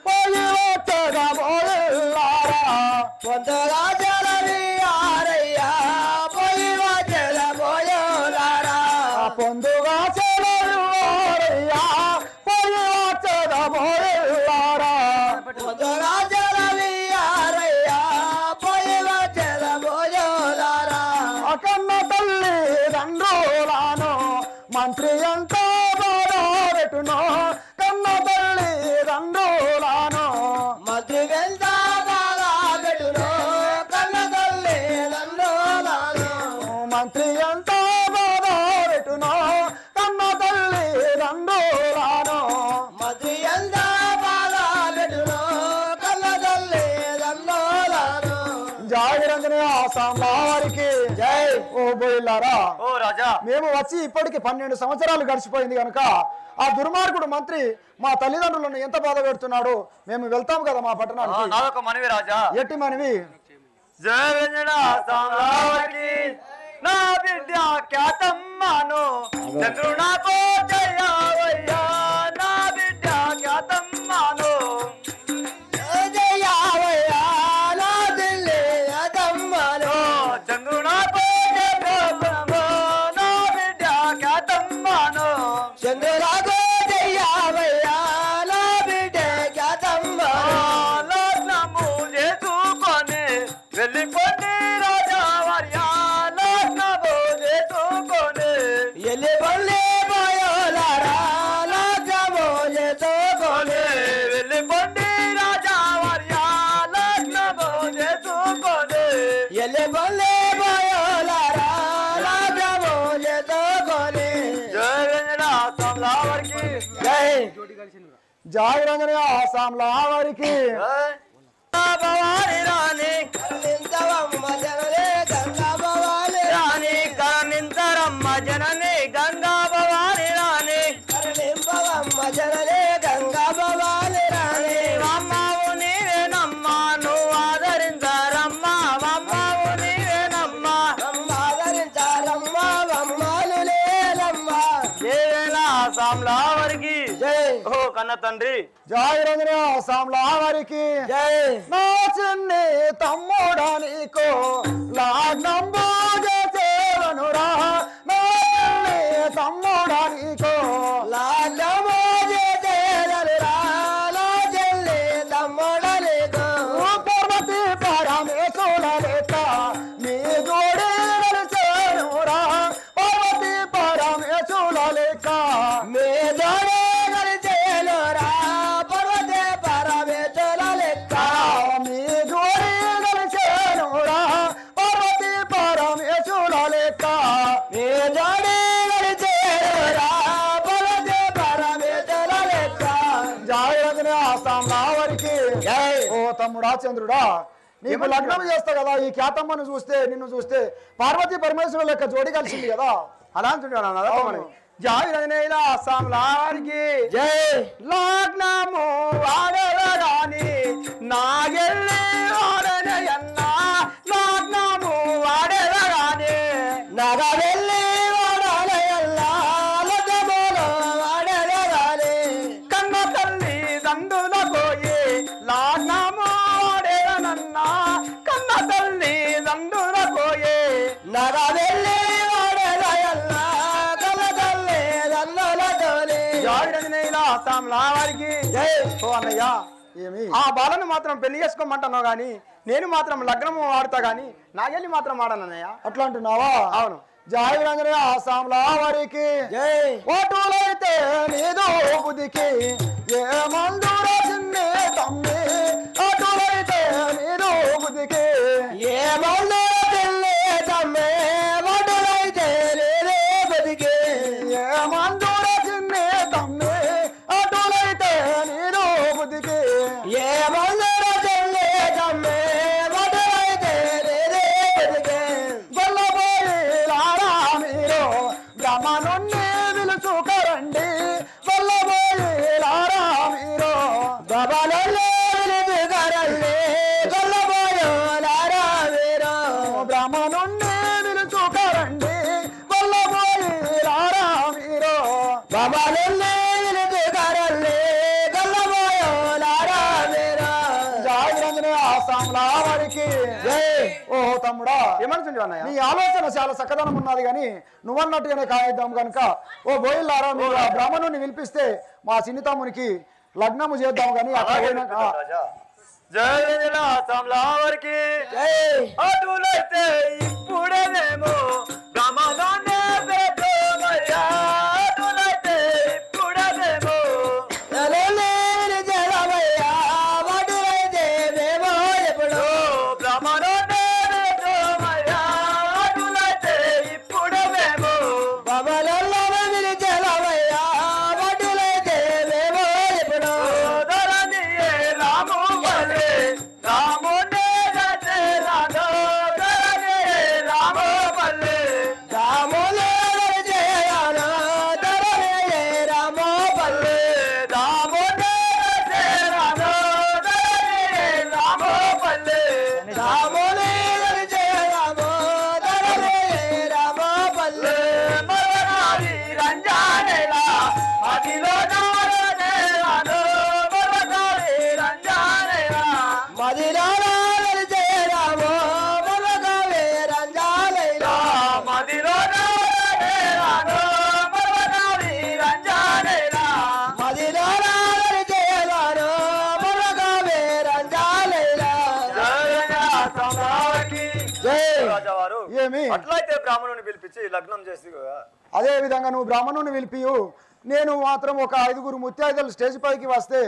పోయి వచ్చేదా బోయిల్లారా, పొందుగా సెలవివ్వారయ్యా. పోయి వచ్చేదా బోయిల్లారా, పొందుగా సెలవివ్వారయ్యా. పోయి వచ్చేదా బోయిల్లారా, పొందుగా సెలవివ్వారయ్యా. పోయి వచ్చేదా బోయిల్లారా. కన్న తల్లి రండ్రులాను మంత్రి ఎంత బాధపెట్టునో. కన్న తల్లి రండ్రులాను మంత్రి ఎంత బాధపెట్టునో. కన్న బోయిల్లారా ఓ రాజా మేము వచ్చి ఇప్పటికి 12 సంవత్సరాలు గడిచిపోయింది కనుక ఆ దుర్మార్గుడు మంత్రి మా తల్లిదండ్రులను ఎంత బాధ పెడుతున్నాడో మేము వెళ్తాం కదా మా పట్టణానికి. నాదొక మనవి రాజా. ఎట్టి మనవి? నా బిడ్డ ఖ్యాతమ్మను చంద్రునాకో జయవయ్యా నా బిడ్డ ఖ్యాతమ్మను జయవయ్యా నా దిల్లే అదమ్మను చంద్రునాకో జయవయ్యా నా బిడ్డ ఖ్యాతమ్మను చంద్రునాకో జయవయ్యా నా బిడ్డ ఖ్యాతమ్మను లగ్నము చేసుకొని వెళ్ళిపోండి జై రంజనయ్య ఆసాంలా వారికి భవాని రాణి కరుణింతరమ్మ జననే గంగా భవాని రాణి కరుణింతరమ్మ జననే గంగా భవాని రాణి కరుణింపవమ్మ జననే గంగా భవాని రాణి అమ్మావు నీవేనమ్మ నువ్వు ఆదరించారమ్మ అమ్మావు నీవేనమ్మ ఆదరించారమ్మ అమ్మాలు లేనమ్మ ఏవేలా సాంలా వారికి జై ఓ కన్న తండ్రి. జై రంజనయ్య ఆసాంలా వారికి జై. నా చిన్ని తమ్ముడా నీకో లగ్నంబు చేసేవనురా నా చిన్ని తమ్ముడా నీకో లగ్నము చేసేదనురా నా చెల్లి తమ్ముడా నీకో పార్వతి పరమేశ్వర లేక మీ జోడి కలిసేనురా పార్వతి పరమేశ్వర లేక మీ జోడి కలిసేనురా పర్వతే పరమేశ్వర లెక్క మీ జోడి కలిసేనురా పార్వతి పరమేశ్వర లేక మీ జోడి కలిసేనురా పర్వతే పరమేశ్వర లెక్క. జై రంజనయ్య ఆసాంలా వారికి ఓ తమ్ముడా చంద్రుడా నీకు లగ్నం చేస్తా కదా ఈ ఖ్యాతమ్మను చూస్తే నిన్ను చూస్తే పార్వతీ పరమేశ్వరుల లెక్క జోడి కలిసింది కదా అలా అంటున్నాడు. జై రంజనయ్య ఆసాంలా వారికి జై. లగ్నము వాడేగాని నాగెళ్ళి వాడనయన్నా లగ్నము వాడేగాని నగ వెళ్ళి వాడాలయల్లా లగబోలో వాడేగాని కన్న తల్లి దండుల పోయి లగ్నము వాడేనన్నా కన్న తల్లి దండుల పోయి నగ వెళ్ళి వాడేగాయల్లా కలగల్లే దన్నలతోని. జై రంజనయ్య ఆసాంలా వారికి జై. ఓ అన్నయ్య ఏమి ఆ బాలను మాత్రం పెళ్లి చేసుకోమంటున్నావు గాని నేను మాత్రం లగ్నము వాడతా గాని నాగెళ్ళి మాత్రం వాడనన్నయ్య. అట్లా అంటున్నావా? అవును. జై రంజనయ్య ఆసాంలా వారికి జై. ఓటులైతే నీదో బుద్ధికి ఏ మందుర చిన్ని తమ్మి అటులైతే నీదో బుద్ధికి ఏ మందు పిల్లే తమ్మే వడులైతే లేదే బతికే ఏ మందుర చిన్ని తమ్మి అటులైతే నీదో బుద్ధికి ఏ మందుల పిల్లే తమ్మే వడులైతే లేదే బతికే గొల్లబోయి లారా మీరు బ్రహ్మనుణ్ణి పిలుచుకరండి గొల్లబోయి లారా మీరు గబలల్లే విలుచుకరల్లే గొల్లబోయోలారా వీరో బ్రహ్మనుణ్ణి పిలుచుకరండి గొల్లబోయి లారా మీరు గబలల్లే విలుచుకరల్లే గొల్లబోయోలారా వీరో. జై రంజనయ్య ఆసాంలా వారికి ఓ తమ్ముడా ఏమనుకుంది అన్నయ్య? నీ ఆలోచన చాలా చక్కదనం ఉన్నది కానీ నువ్వన్నట్టుగానే కాయిద్దాం కనుక ఓ బోయిల్లారా మీరు ఆ బ్రాహ్మణుని పిలిపిస్తే మా చిన్ని తమ్మునికి లగ్నము చేద్దాం కానీ అట్లా పోయినాక జై వారికి అటులైతే ఇప్పుడేనేమో బ్రహ్మలోనే పెట్టమయ్యా అటులైతే ఇప్పుడేనేమో జలమయ్యా అటులైతే మేము ఎప్పుడు బ్రహ్మలోనే పెట్టమయ్యా అటులైతే ఇప్పుడేమో బబలల్లో జలమయ్యా అటులైతే మేము ఎప్పుడు ధరణియే రాము బలే రామునే రచే రాధో ధరణియే రాము బలే మదిలోన వెలిచేరామో మరొకవే రంజాలైలా మదిలోన వెలిచేరామో మరొకవే రంజాలైలా మదిలోన వెలిచేరామో మరొకవే రంజాలైలా రాజావారు ఏమి అట్లయితే బ్రాహ్మణుని పిలిపించి లగ్నం చేసి అదే విధంగా నువ్వు బ్రాహ్మణుని పిలిపియు నేను మాత్రం ఒక 5 ముత్తైదులు స్టేజ్ పైకి వస్తే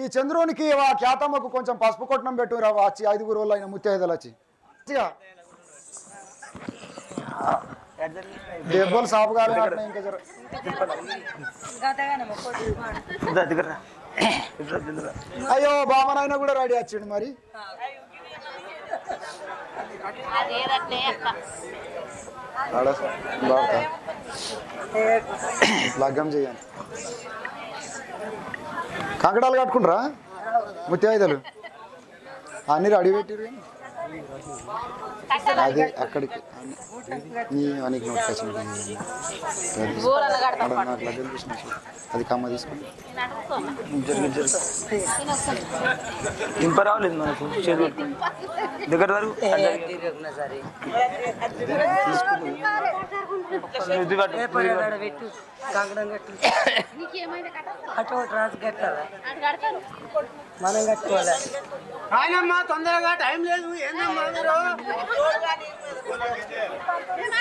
ఈ చంద్రునికి ఆ ఖ్యాతమ్మకు కొంచెం పసుపు కొట్టడం పెట్టురా వచ్చి 5 రోజులు అయిన ముత్తైదులు వచ్చి దెబ్బలు సాపు కాదు ఇంకా అయ్యో బామనైనా కూడా రెడీ వచ్చిండు మరి లగ్గం చేయండి కంకడాలు కట్టుకుంటారా ముత్తైదులు అన్ని రెడీ పెట్టిరు అదే అక్కడికి నీకు నోటిఫికేషన్ నాకు లగ్గం చేసిన అది కమ్మ తీసుకోండి ఇంపరావలేదు మనకు దగ్గర వరకు మనం కట్టుకోవాలి ఆయనమ్మా తొందరగా టైం లేదు ఏందమ్మా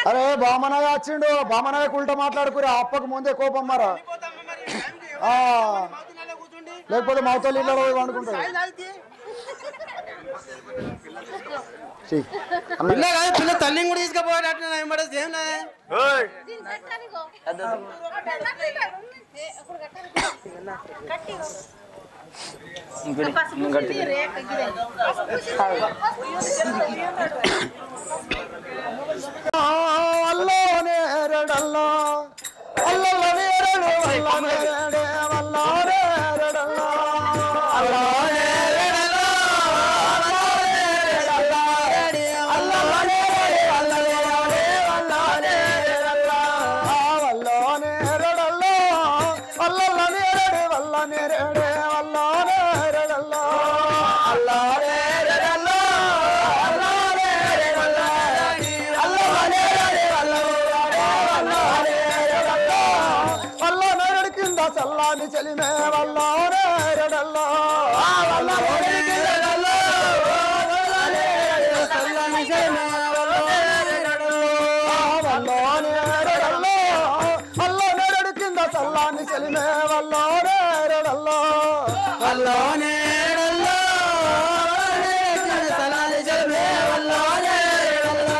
అరే బామనయ్య వచ్చిండు బామనయ్య ఉల్టా మాట్లాడుకురా అప్పకు ముందే కోపం మరా లేకపోతే మాతో ఇళ్ళలో వండుకుంటాడు పిల్ల తల్లిని కూడా తీసుకుపోయేటట్టు ఏం అల్లోనే ఎరడల్లో అల్లల్లో నేరడు అల్లనే ఎరడే అల్లోనే ఎరడల్లో అల్లోనే ఎరడల్లో అల్లోనే ఎరడల్లో అల్లోనే అల్లనే ఎరడే అల్లోనే ఎరడల్లో అల్లోనే ఎరడల్లో అల్లల్లోనే ఎరడే అల్లనే ఎరడే అల్లోనే ఎరడల్లో అల్లోనే ఎరడల్లో అల్లోనే ఎరడల్లో అల్లోనే ఎరడే అల్లోనే అల్లోనే కింద చల్లాని చెలిమే వల్లోనే ఎరడల్లో అల్లోనే ఎరడల్లో చల్లాని చెలిమే వల్లోనే ఎరడల్లో వల్లోనే ఎరడల్లో అల్లోనే ఎరడు కింద చల్లాని చెలిమే వల్లోనే ఎరడల్లో వల్లోనే ఎరడల్లో చల్లాని చెలిమే వల్లోనే ఎరడల్లో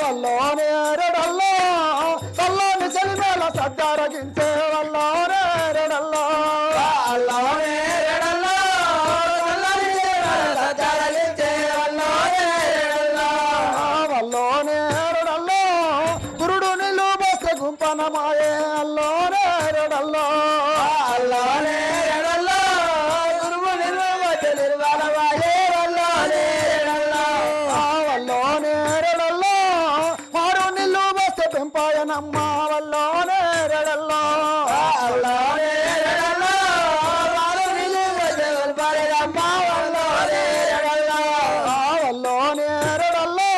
వల్లోనే ఎరడల్లో చల్లాని చెలిమేల సద్దరగించే వల్లోనే ఎరడల్లో అల్లోనే ఎరడల్లో చల్లాని చెలిమేల సద్దరగించే వల్లోనే ఎరడల్లో వల్లోనే ఎరడల్లో గురుడు నిల్లు బస్తే గుంపనమాయే అల్లోనే ఎరడల్లో అల్లోనే ఎరడల్లో గురువు నిల్లు బస్తే నిర్వాణమాయే వల్లోనే ఎరడల్లో వల్లోనే ఎరడల్లో మారు నిల్లు బస్తే పెంపాయనమ్మ వల్లోనే ఎరడల్లో అల్లోనే ఎరడల్లో మారు నిల్లు బస్తే పెంపాయనమ్మ వల్లోనే ఎరడల్లో వల్లోనే ఎరడల్లో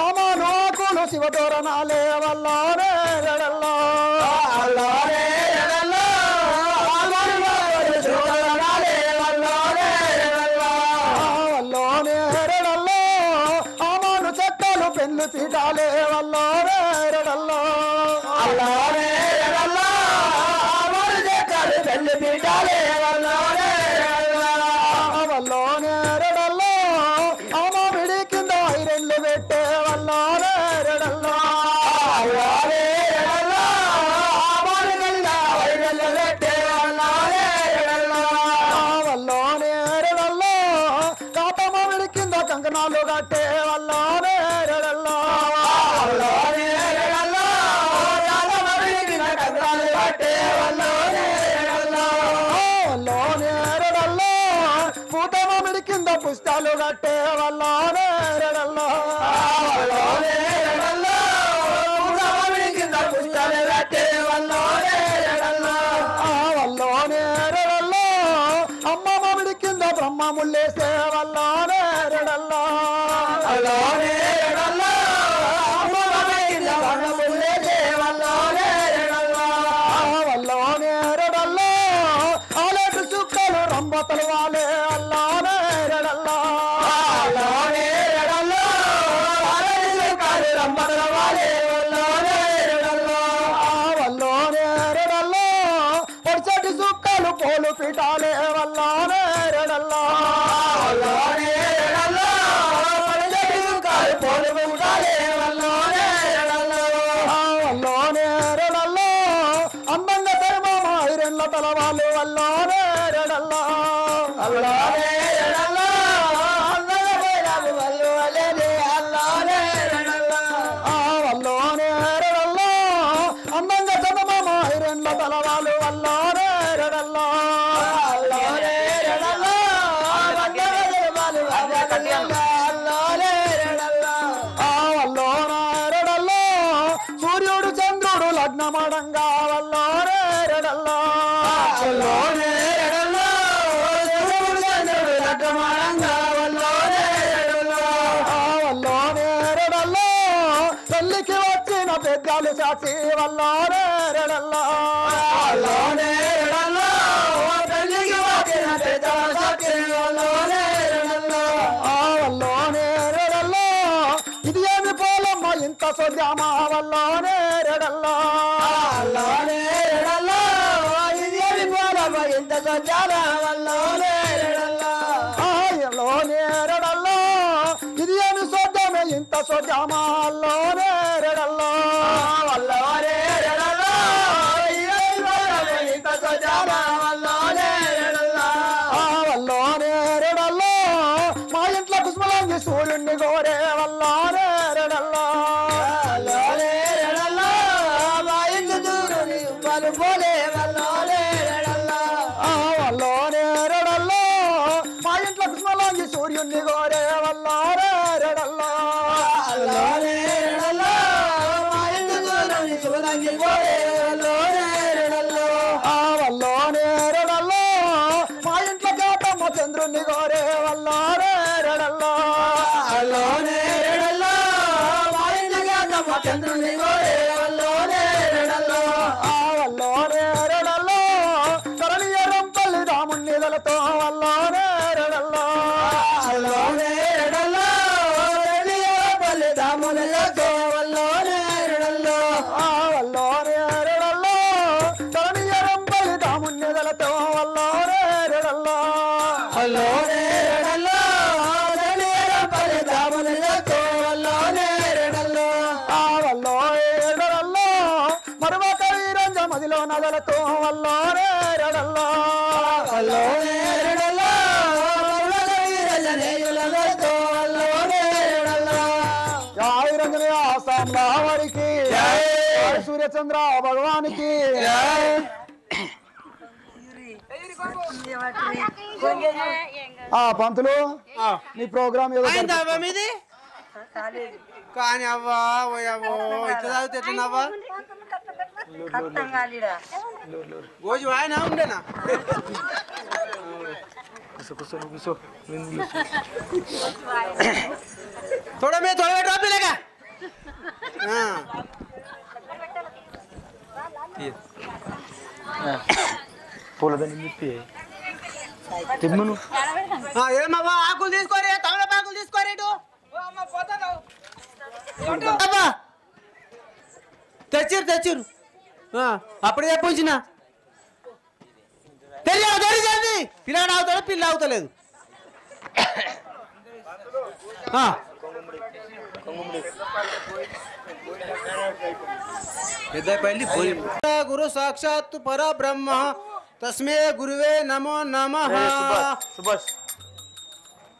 అమను ఆకులు శివతోరణాలే వల్లోనే ఎరడల్లో అల్లోనే ఎరడల్లో అమను ఆకులు శివతోరణాలే వల్లోనే ఎరడల్లో వల్లోనే ఎరడల్లో అమను చెక్కలు పెన్ను తీటాలే వల్లోనే ఎరడల్లో అల్లోనే ఎరడల్లో అమను చెక్కలు పెన్ను తీటాలే వల్లోనే ఎరడల్లో వల్లోనే ఎరడల్లో అమ విడి కింద ఐరెండ్లు పెట్టే వల్లోనే ఎరడల్లో అల్లోనే ఎరడల్లో అమను కింద ఐరెండ్లు పెట్టే వల్లోనే ఎరడల్లో వల్లోనే ఎరడల్లో కాటమ విడి కింద కంకణాలు కట్టే వల్లోనే ఎరడల్లో వల్లోనే ఎరడల్లో కాటమ విడి కింద కంకణాలు కట్టే వల్లోనే ఎరడల్లో వల్లోనే ఎరడల్లో పూతమ విడి కింద పుస్తకాలు కట్టే వల్లోనే ఎరడల్లో వల్లోనే ఎరడల్లో పూతమ విడి కింద పుస్తకాలు కట్టే వల్లోనే ఎరడల్లో వల్లోనే ఎరడల్లో అమ్మమ్మ విడి కింద బ్రహ్మముల్లేసే వల్లోనే రెడల్లో వల్లోనే రెడల్లో బ్రహ్మముల్లేసే వల్లోనే రెడల్లో వల్లోనే రెడల్లో ఆలేటు చుక్కలు రంబతలు వాలే అల్లోనే రెడల్లో వల్లోనే రెడల్లో ఆలేటు చుక్కలు రంబతలు వాలే వల్లోనే రెడల్లో వల్లోనే రెడల్లో పొడిచటి చుక్కలు పోలు పిటాలే వల్లోనే రెడల్లో వల్లోనే రెడల్లో పొడిచటి చుక్కలు పోలు పిటాలే వల్లోనే రెడల్లో వల్లోనే రెడల్లో అందంగా ధర్మమ ఐరెన్ల తలవాలు వల్లోనే రెడల్లో వల్లోనే రెడల్లో అందంగా ధర్మమ వల్లు వలేనే అల్లోనే రెడల్లో వల్లోనే రెడల్లో అందంగా ధర్మమ ఐరెన్ల తలవాలు వల్లోనే రెడల్లో వల్లోనే రెడల్లో అందంగా ధర్మమ అల్లోనే రెడల్లో వల్లోనే రెడల్లో సూర్యుడు చంద్రుడు లగ్నమడంగా వల్లోనే రెడల్లో వల్లోనే రెడల్లో సూర్యుడు చంద్రుడు లగ్నమడంగా వల్లోనే రెడల్లో వల్లోనే రెడల్లో పెళ్లికి వచ్చిన పెద్దలు సాక్షి వల్లోనే రెడల్లో వల్లోనే రెడల్లో పెళ్లికి వచ్చిన పెద్దలు సాక్షి వల్లోనే రెడల్లో వల్లోనే రెడల్లో ఇది ఏమి పోలమ్మ ఇంత సొద్దామా వల్లోనే రెడల్లో వల్లోనే రెడల్లో ఇది ఏమి పోలమ్మ ఇంత సొద్దామా వల్లోనే రెడల్లో వల్లోనే రెడల్లో ఇది ఏమి సొద్దామే ఇంత సొద్దామా వల్లోనే రెడల్లో వల్లోనే రెడల్లో ఇది ఏమి పోలమ్మ ఇంత సొద్దామా వల్లోనే రెడల్లో వల్లోనే రెడల్లో మా ఇంట్లో కుసుమలంగి సూర్యుడిని గోరే వల్లోనే రెడల్లో వల్లోనే రెడల్లో మా ఇంటి దూరుని పలు పోలే వల్లోనే రెడల్లో వల్లోనే రెడల్లో మా ఇంట్లో కుసుమలంగి సూర్యుడిని గోరే వల్లోనే రెడల్లో వల్లోనే రెడల్లో మా ఇంటి దూరుని కుసుమలంగి గోరే వల్లోనే రెడల్లో వల్లోనే రెడల్లో మా ఇంట్లో కాటమ్మ చంద్రుని గోరే వల్లోనే రెడల్లో వల్లోనే రెడల్లో మా ఇంట్లో కాటమ్మ చంద్రుని గోరే వల్లోనే రెడల్లో వల్లోనే రెడల్లో తరణి ఎరంపల్లి రాముణ్ణి దళతో వల్లోనే రెడల్లో వల్లోనే రెడల్లో తరణి ఎరంపల్లి రాముని దళతో వల్లోనే రెడల్లో వల్లోనే రెడల్లో తరణి ఎరంపల్లి రాముణ్ణి దళతో వల్లోనే రెడల్లో వల్లోనే రెడల్లో తరణి ఎరంపల్లి రాముని దళతో వల్లోనే రెడల్లో వల్లోనే రెడల్లో మరువక వీరంజ మదిలో నగలతో వల్లోనే రెడల్లో వల్లోనే రెడల్లో మరువక వీరంజ నేయులతో వల్లోనే రెడల్లో జై రంజనే ఆసాంల వారికి జై సూర్యచంద్ర భగవానికి జై పంతులు నీ ప్రోగ్రామ్ ఏదో అయిందవ్వా మీది కానీ అవ్వా ఓయవ్వో ఇట్లా తాగితే ఎట్లనవ్వా రోజు ఆయన ఉండేనా थोड़ा मैं थोड़ा ड्रॉप मिलेगा ఏమవ్వా ఆకులు తీసుకోరే తమలపాకులు తీసుకోరే ఇటు తెచ్చిరు అప్పుడే చెప్పుంచిన తెలియదు పిల్లడు అవుతాడు పిల్ల అవుతలేదు గురు సాక్షాత్ పరబ్రహ్మ తస్మే గురువే నమో నమః సుభాష్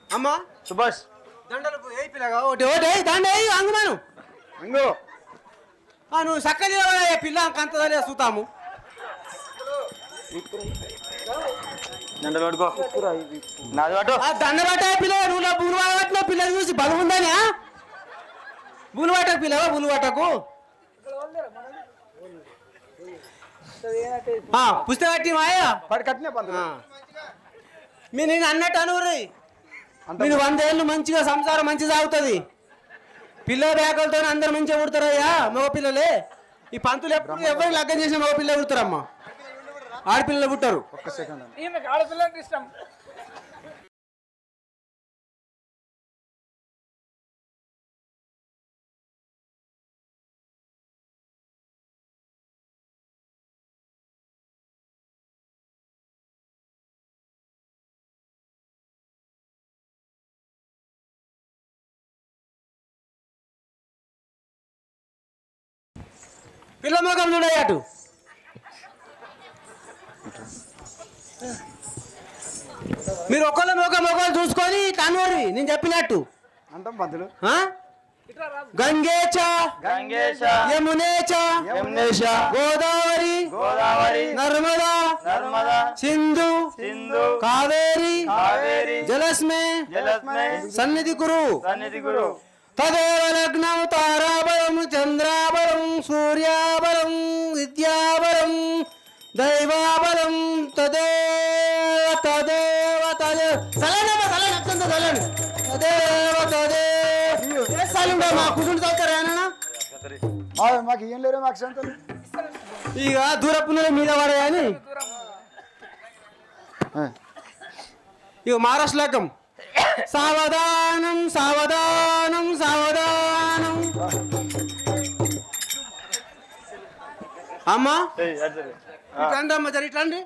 అమ్మా సుభాష్ దండలు ఏ పిల్లగా ఒకటి ఒకటి దండ అంగుమాను ఇంగో నువ్వు సక్కలి పిల్ల కంతదలే చూతాము దండలు పట్టుకో నాది పట్టు దండ పట్ట పిల్ల నువ్వు బులు పట్టిన పిల్లలు చూసి బలం ఉందని బులు పట్టకు పిల్లవా బులు పట్టకు పుస్తకం కట్టి మాయా పడి కట్టినే పంతులు నేను అన్నట్టు అనురి మీరు 100 ఏళ్ళు మంచిగా సంసారం మంచి సాగుతుంది. పిల్ల బ్యాగులతో అందరు మంచిగా పుడతారయ్యా మగ పిల్లలే. ఈ పంతులు ఎప్పుడు ఎవరు లగ్గం చేసిన మగ పిల్లలు పుడతారమ్మా, ఆడపిల్లలు పుట్టారు. ఒక్క సెకండ్ ఆడపిల్లలకి ఇష్టం. పిల్ల మొగం చూడయ్యాటు. మీరు ఒకళ్ళ మొగలు చూసుకొని తనూరి నేను చెప్పినట్టు అంటాం పంతులు. గంగేచ గంగేశ యమునేచ యమునేశ గోదావరి గోదావరి నర్మదా నర్మదా సింధు సింధు కావేరి కావేరి జలస్మే జలస్మే సన్నిధి కురు సన్నిధి గురు తదేవ లగ్నం తారాబలం చంద్రాబలం సూర్యాబలం విద్యాబలం దైవాబలం తదేవ తదేవ తదేవ తదేవ తదేవ మా కుటుంబ చదువుతారా మాకు ఏం లేరు మాకు సంతలు. ఇక దూరపు మీద పడాయని ఇక మహారాష్ట్ర లగ్గం సావధానం సావధానం సావధానం. అమ్మా ఇట్లండి అమ్మ జరి ఇట్లండి.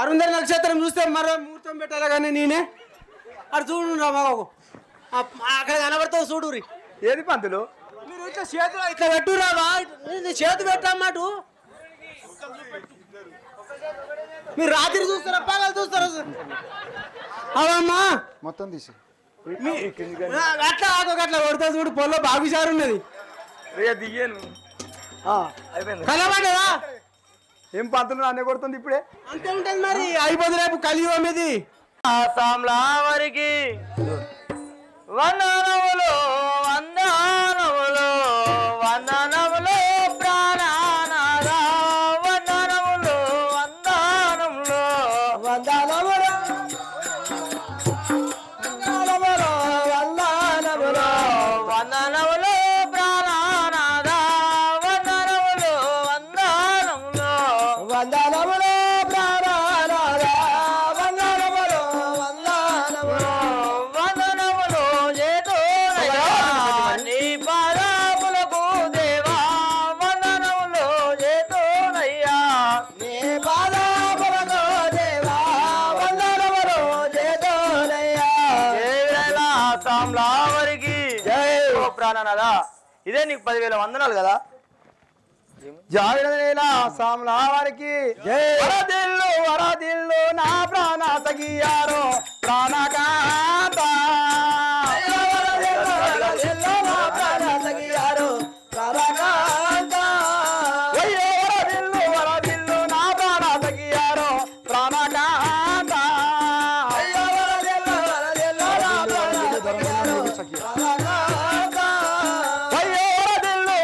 అరుంధతి నక్షత్రం చూస్తే మరో ముహూర్తం పెట్టాలి కానీ నేనే అది చూడు మాకు అక్కడ కనబడతావు చూడు. ఏది పంతులు? మీరు ఇట్లా చేతులు ఇట్లా పెట్టురావా, చేతి పెట్టమ్మటు. మీరు రాత్రి చూస్తారా పగలు చూస్తారా? అవమ్మా మొత్తం తీసి అట్లా అట్లా కొడతా చూడు. పొల్లో బాగుసారు ఉన్నది దిగాను. కలవాడేవా ఏం పంతులు అన్నీ కొడుతుంది ఇప్పుడే? అంతే ఉంటుంది మరి. అయిపోతుంది రేపు కలియుగం ఇది. సామ్లావరికి వందనములు వందనములు వందనములు ప్రాణనాథ వందనములు వందనములు వందనములు వందనములు వందనములు వందనములు ప్రాణనాథ వందనములు వందనములు వందనములు ప్రాణనాథ వందనములు వందనములు వందనములు చేతులయ్యా నీ పాదములకు దేవా వందనములు చేతులయ్యా నీ పాదములకు దేవా వందనములు చేతులయ్యా. జయవేళ సామ్లావరికి ఓ ప్రాణనాథ ఇదే నీకు 10,000 వందనాలు కదా. జాగ్రత్త సామ్లావారికి వరదిల్లు వరదిల్లు నా ప్రాణ సగియారో ప్రాణకాంత. అయ్యో వరదిల్లు వరదిల్లు నా ప్రాణ సగియారో ప్రాణకాంత. అయ్యో వరదిల్లు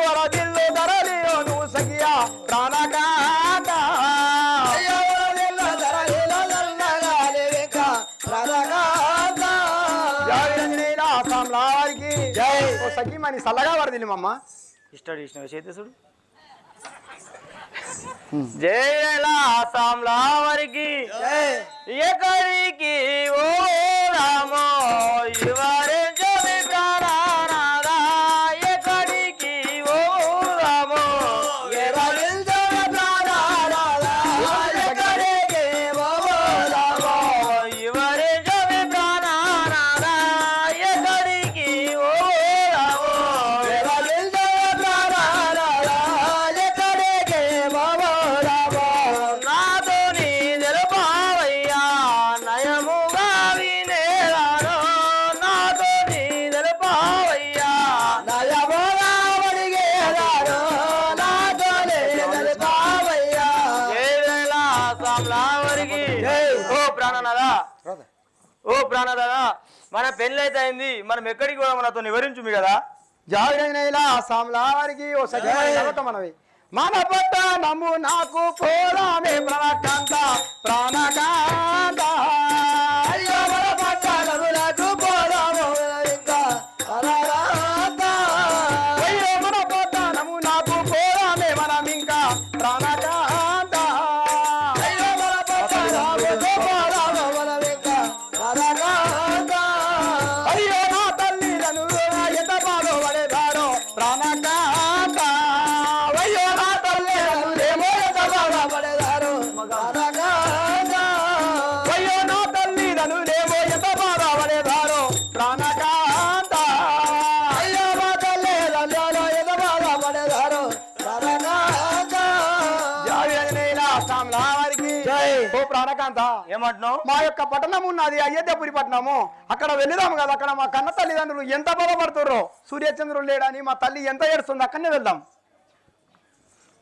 వరదిల్లు ధరలియో నువ్వు సగియా ప్రాణకాంత. జాగ్రత్త సామ్లావారికి ఓ సఖి మని సల్లగా వరదిల్లు మమ్మ. ఇష్టడు ఇష్టం చేతేసుడు జయవేళ సామ్లావరికి ఎక్కడికి ఓ రామో ఇవరే జమి ప్రాణనాథ ఎక్కడికి ఓ రామో ఇవరే జమి ప్రాణనాథ ఎక్కడికి ఓ రామో నాతో నీ తెలుపావయ్యా నయముగా వినేవారో నాతో నీ తెలుపావయ్యా జయవేళ సామ్లావరికి ఓ ప్రాణనాథ ఓ ప్రాణనాథ మన పెళ్ళైతే అయింది మనం ఎక్కడికి పోదాం నాతో వివరించు మీ కదా. జాగ్రత్త సామ్లావారికి ఓ సఖి నమ్మకం మనవి మన పట్టణము నాకు పోదామే ప్రాణకాంత ప్రాణకాంత అయ్యో మన పట్టణము నాకు పోదాము ఇంకా ప్రాణకాంత అయ్యో మన పట్టణము నాకు పోదామే మనం ఇంకా ప్రాణకాంత అయ్యో మన పట్టణము పోదాము మనం ఇంకా ప్రాణకాంత అయ్యో నా తల్లిదను ఎంత బాధ పడేదారో ప్రాణకాంత అయ్యో నా తల్లిదను ఏమో ఎంత బాధ పడేదారు ప్రాణకాంత అయ్యో నా తల్లిదను ఏమో ఎంత బాధ పడేదారో ప్రాణకాంత అయ్యో మా తల్లి రంజాలో ఎంత బాధ పడేదారు ప్రాణకాంత ఓ ప్రాణకాంత ఏమంటున్నావు? మా యొక్క పట్టణం ఉన్నది అయోధ్యపురి పట్టణము. అక్కడ వెళ్ళిదాము కదా. అక్కడ మా కన్న తల్లిదండ్రులు ఎంత బాధపడుతుర్రో. సూర్యచంద్రులు లేడని మా తల్లి ఎంత ఏడుస్తుంది. అక్కడనే వెళ్దాం.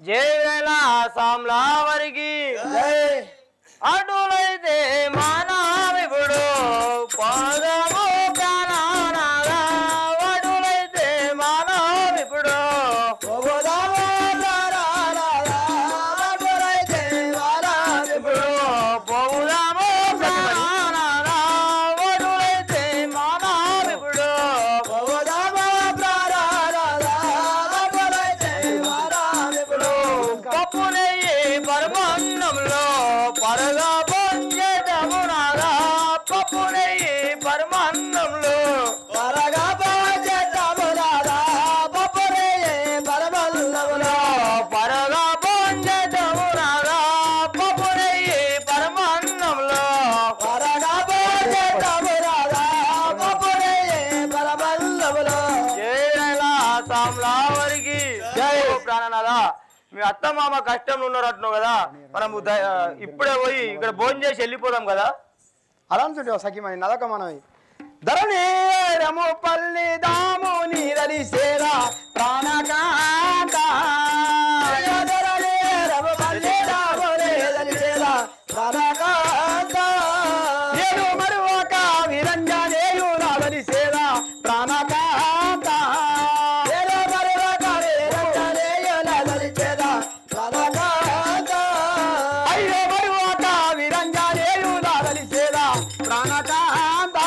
జయ సామ్లావరికి అటులైతే మానవిపుడు పదము ప్రాణానాగా అటులైతే మానవిపుడు పోదాము ప్రాణానాగా అటులైతే మానవిపుడు పోదాము ప్రాణానాగా అటులైతే మానవిపుడు పోదాము ప్రాణానాగా అటులైతే మానవిపుడు కప్పునయ్యి పరమాన్నంలో పరగా పొంజేటమునాగా పప్పునయ్యి పరమాన్నంలో పరగా పోజేటమునాగా పప్పునే పరమల్లములో పరగా పొంజేటమునాగా పప్పునయ్యి పరమాన్నంలో పరగా పోజేటమునాగా పప్పునే పరమల్లములో జయలా సామ్లావరికి జై ప్రాణనాథ. మీ అత్త మామ కష్టంలో ఉన్నారట్ను కదా. మనం ఇప్పుడే పోయి ఇక్కడ భోజనం చేసి వెళ్ళిపోదాం కదా. అలా అనుకుంటే సఖిమని నదక మనవి ధరణి రము పల్లి దాము నీరలి సేరా ప్రాణకాంత నేను మరువక విరంజనేయు నాదలి సేరా ప్రాణకాంత అయ్యో మరువక విరంజనేయు నాదలి సేరా ప్రాణకాంత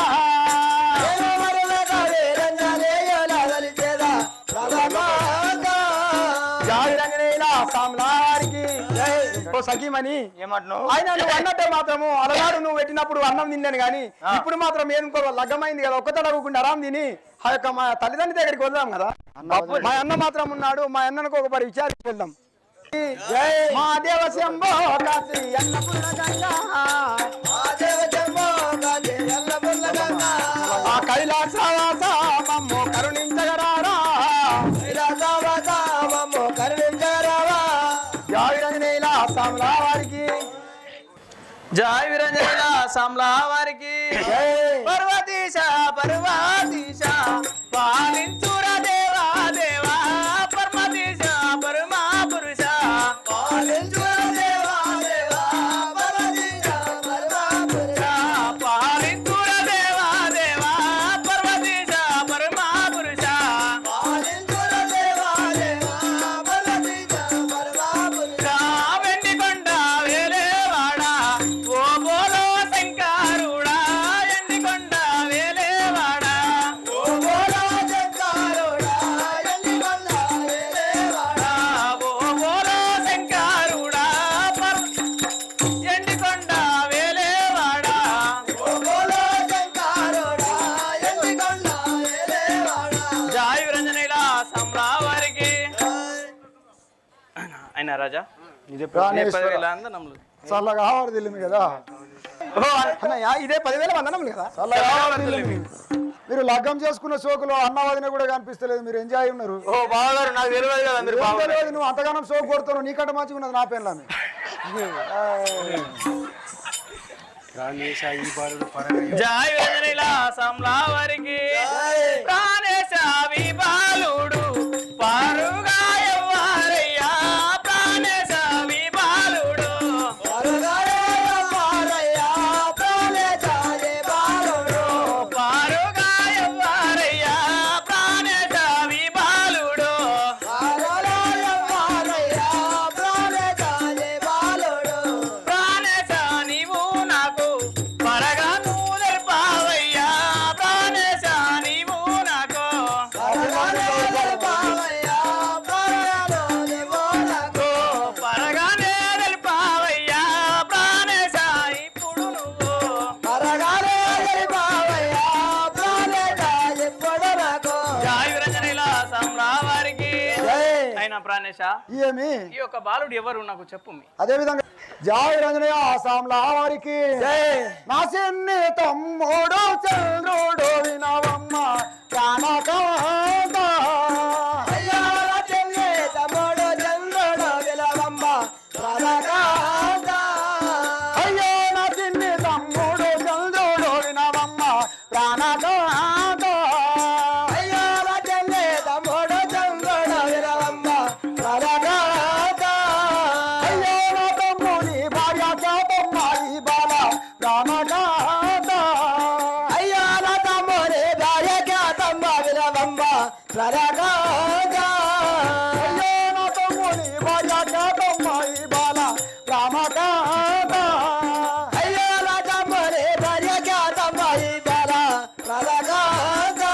ఓ సఖీమణి ఏమంటున్నావు? ఆయన నువ్వు అన్నట్టే మాత్రము అలనాడు నువ్వు పెట్టినప్పుడు అన్నం తిన్నాను కానీ ఇప్పుడు మాత్రం ఏనుకో లగ్గమైంది కదా. ఒక్క తడవకుండా అరాం తిని ఆ యొక్క మా తల్లిదండ్రుల దగ్గరికి వెళ్దాం కదా. మా అన్న మాత్రం ఉన్నాడు. మా అన్నకు ఒక పరి విచారించి వెళ్దాం. మా దేవ శంభో కాశీ అన్నపూర్ణ గంగా ఆ కైలాసవాస మమ్ము కరుణించగరారా జావిరంజనేల సామ్లావారికి జై విరంజన సామ్లావారికి పర్వతీశ పర్వతీశ పాలించుర దేవా దేవా పర్వతీశ పరమా పురుష పాలించుర దేవా దేవా పర్వతీశ పరమా పురుష పాలించుర దేవా దేవా పర్వతీశ పరమా పురుష పాలించుర దేవా దేవా పర్వతీశ పరమా పురుష వెండి కొండ వేలేవాడ ఓ బోలో శంకరుడా ఎండి కొండ వేలేవాడ ఓ బోలో శంకరుడా ఎండి కొండ వేలేవాడ ఓ బోలో శంకరుడా ఎండి కొండ వేలేవాడ ఓ బోలో శంకరుడా ఎండి కొండ వేలేవాడ జై విరంజనేల సామ్లావారికి అయినా రాజా ఇదే నమ్ములు చల్లగా ఆవారు తెలియదు కదా అన్నయ్య ఇదే 10,000 వందనములు కదా. చల్లగా ఆవారు తెలియదు. మీరు లగ్గం చేసుకున్న సోకులో అన్న వదిన కూడా కనిపిస్తలేదు. మీరు ఎంజాయ్ ఉన్నారు. ఓ బావగారు నాకు తెలియదు కదా మీరు ఏం తెలియదు. నువ్వు అంతగానం సోకు కొడుతున్నావు. నీకంటే మంచిగా ఉన్నది నా పెళ్ళామే. జై వేదనల సంలావరికి ప్రాణేశ విబాలుడు పారుగా ఎవ్వారయ్యా ప్రాణేశ విబాలుడు పారుగా ఎవ్వారయ్యా ప్రాణేశ విబాలుడు పారుగా ఎవ్వారయ్యా ప్రాణేశ విబాలుడు పారుగా ఎవ్వారయ్యా గణేశ ఏమి ఈ యొక్క బాలుడు ఎవరు నాకు చెప్పు అదే విధంగా జయ రంజనయ్య సామ్లా వారికి నా చిన్ని తమ్ముడు చంద్రుడు వినవమ్మ ప్రాణకాంత అయ్యో నా చిన్ని తమ్ముడు చంద్రుడు వినవమ్మ ప్రాణకాంత అయ్యో నా చిన్ని తమ్ముడు చంద్రుడు వినవమ్మ ప్రాణకాంత అయ్యో నా చిన్ని తమ్ముడు చంద్రుడు వినవమ్మ ప్రాణకాంత అయ్యో నా తమ్ముని భార్య చాపమ్మాయి బాల ప్రాణకాంత అయ్యో నా తమ్ముని భార్య చాపమ్మ వినవమ్మ ప్రాణకాంత అయ్యో నా తమ్ముని భార్య చాపమ్మాయి బాల ప్రాణకాంత అయ్యో నా తమ్ముని భార్య చాపమ్మాయి బాల ప్రాణకాంత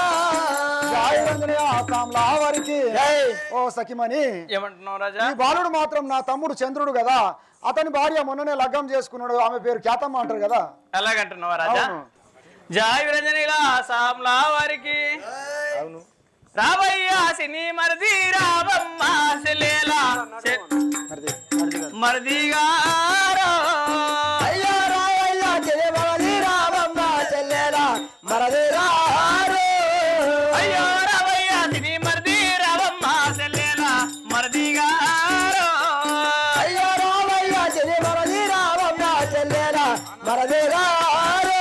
జయ రంజనయ్య సామ్లా వారికి ఓ సఖిమణి ఏమంటున్నావు రాజా ఈ బాలుడు మాత్రం నా తమ్ముడు చంద్రుడు కదా అతని భార్య మొన్ననే లగ్గం చేసుకున్నాడు ఆమె పేరు ఖ్యాతమ్మ అంటారు కదా ఎలాగంటున్నావా రాజా అవును. జయ విరంజనీల సామ్లా వారికి అవును రావయ్యా సినీ మరిది రావమ్మ సెలేలా మరిదిగారో అయ్యో రావయ్యా చెల్లెమరది రావమ్మ చెల్లెలా మరది రారు అయ్యో రావయ్యా సినీ మరిది రావమ్మ సెలేలా మరిదిగారో అయ్యో రావయ్యా చెల్లెమరది రావమ్మ చెల్లెలా మరది రారు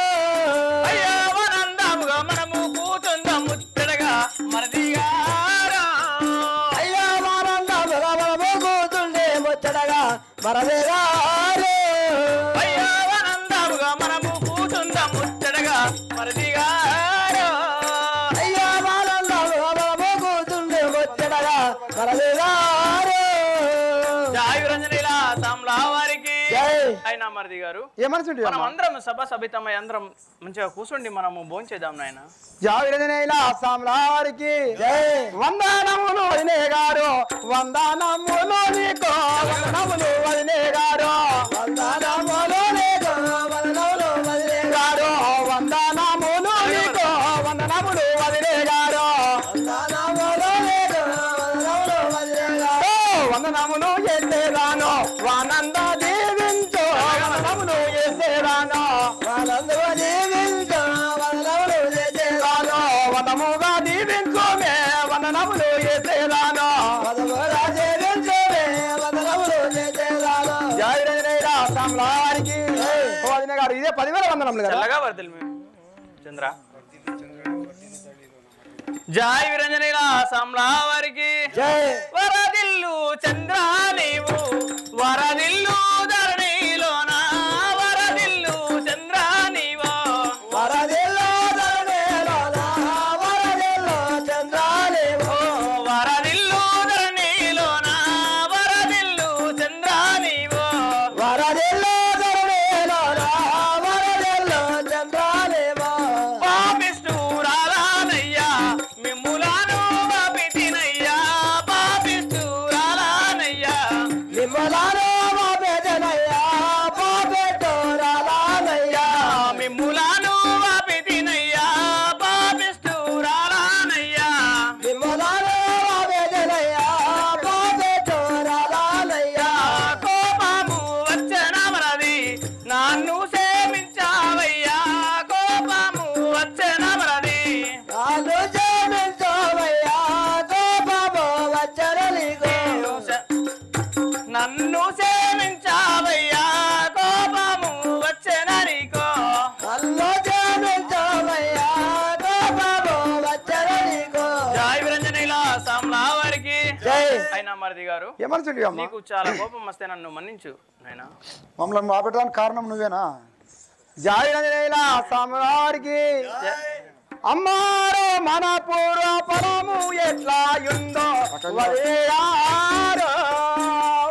అయ్యో మనందాముగా మనము కూతుందాం ముచ్చటగా మరిదిగారో అయ్యో మానందము కూతుండే ముచ్చటగా మరది రారు అయ్యో మనందాముగా మనము కూతుందాం ముచ్చటగా మరిదిగారో అయ్యో మానందము కూతుండే ముచ్చటగా మరది రారు జయ విరంజనీల సామ్లా వారికి జై. అయినా మరిది గారు ఏమనుకుంటే మనం అందరం సభ సభితమై అందరం మంచిగా కూర్చోండి మనము భోంచేద్దాం నాయన జావిరదనేల సామ్లారికి వందనములు వదినే గారు వందనములు నీకు వందనములు వదినే గారు వందనములు నీకు వందనములు వదినే గారు వందనములు నీకు వందనములు వదినే గారు వందనములు నీకు వందనములు వదినే గారు వందనములు ఎత్తేదాను వానంద దీవించు వందనములు ఎత్తేదాను వానంద దీవించు వందనములు ఎత్తేదాను వనముగా దీవించుమే వందనములు ఎత్తేదాను వనముగా దీవించుమే వందనములు ఎత్తేదాను జయ రంజనయ్య సామ్లా వారికి వదిన గారు ఇదే 10,000 వందనములు కదా చల్లగా వరదలు మేము చంద్ర జయ విరంజనీల సామ్లా వారికి వరదిల్లు చంద్ర నీవు వరదిల్లు ధరణిలోన వరదిల్లు చంద్ర నీవో వరదిల్లో ధరణిలోన వరదిల్లో చంద్రాలేవో వరదిల్లు ధరణిలోన వరదిల్లు చంద్ర నీవో వరదిల్లో ధరణిలోన వరదిల్లో చంద్రాలేవో పాపిస్తూరాలనయ్యా మిమ్ములను పాపితినయ్యా పాపిస్తూరాలనయ్యా నిమ్మలాలో బాబెదనయ్యా బాబెటోరాలనయ్యా మిమ్ములను పాపితినయ్యా పాపిస్తూరాలనయ్యా నిమ్మలాలో బాబెదనయ్యా బాబెటోరాలనయ్యా కోపము వచ్చనమరది నన్ను సేమించావయ్యా కోపము వచ్చనమరది నాలు చేమించోవయ్యా కోపము వచ్చరలిగో నన్ను సేమించావయ్యా కోపము వచ్చనరికో నన్ను చేమించోవయ్యా కోపము వచ్చరలిగో జయ విరంజనీల సామ్లా వారికి జై. అయినా మరిది గారు ఏమనుకుంటే అమ్మా నీకు చాలా కోపం వస్తే నన్ను మన్నించు నాయనా మమ్మల్ని మాపెట్టడానికి కారణం నువ్వేనా జాయిల స్వామివారికి అమ్మారో మన పూర్వ పొలము ఎట్లా ఉందో వదిలేయారో.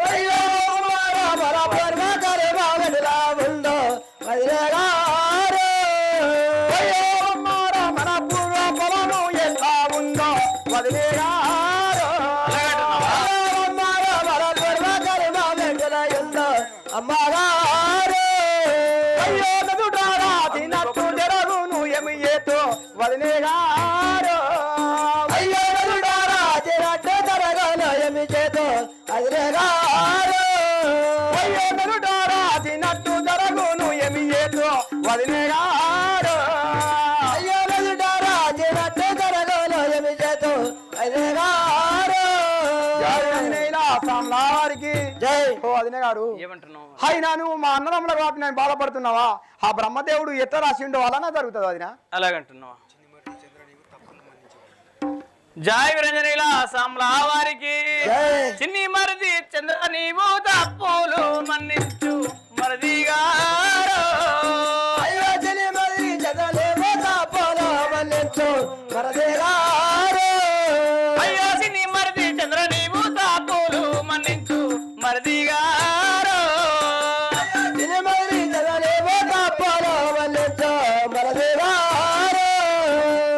అయ్యో అమ్మారో మన పూర్వ గర్భం ఎట్లా ఉందో వదిలేయారో. అయ్యో అమ్మారో మన పూర్వ పొలము ఎట్లా ఉందో వదిలేయారో. అమ్మారో మన పూర్వ గర్భం ఎట్లా ఉందో అమ్మగారు. అయ్యో నదుడారా తినట్టు జరగును ఏమి ఏతో వదిలేగారు. అయ్యో నదుడారా తినట్టు జరగను ఏమి చేతో వదినే గారు అయ్యో నదుడారా జీవట్టు జరగలో ఎమి చేతు వదినే గారు వారికి జై ఓ వదినే గారు ఏమంటున్నావు అయినా నువ్వు మా అన్నదమ్ముల కాబట్టి నేను బాధపడుతున్నావా ఆ బ్రహ్మదేవుడు ఎట్లా రాసిండో అలానే జరుగుతుంది వదినా అలాగంటున్నావా జై విరంజనీల సాంలా వారికి చిన్ని మరిది చంద్ర నీవు తప్పులు మన్నించు మరిది గారు అయ్యో చెలి మరి జగలేమో తాపలో మన్నించు మరదే గారు అయ్యో చిన్ని మరిది చంద్ర నీవు తప్పులు మన్నించు మరిది గారు చెలి మరి జగలేమో తాపలో మన్నించు మరదే గారు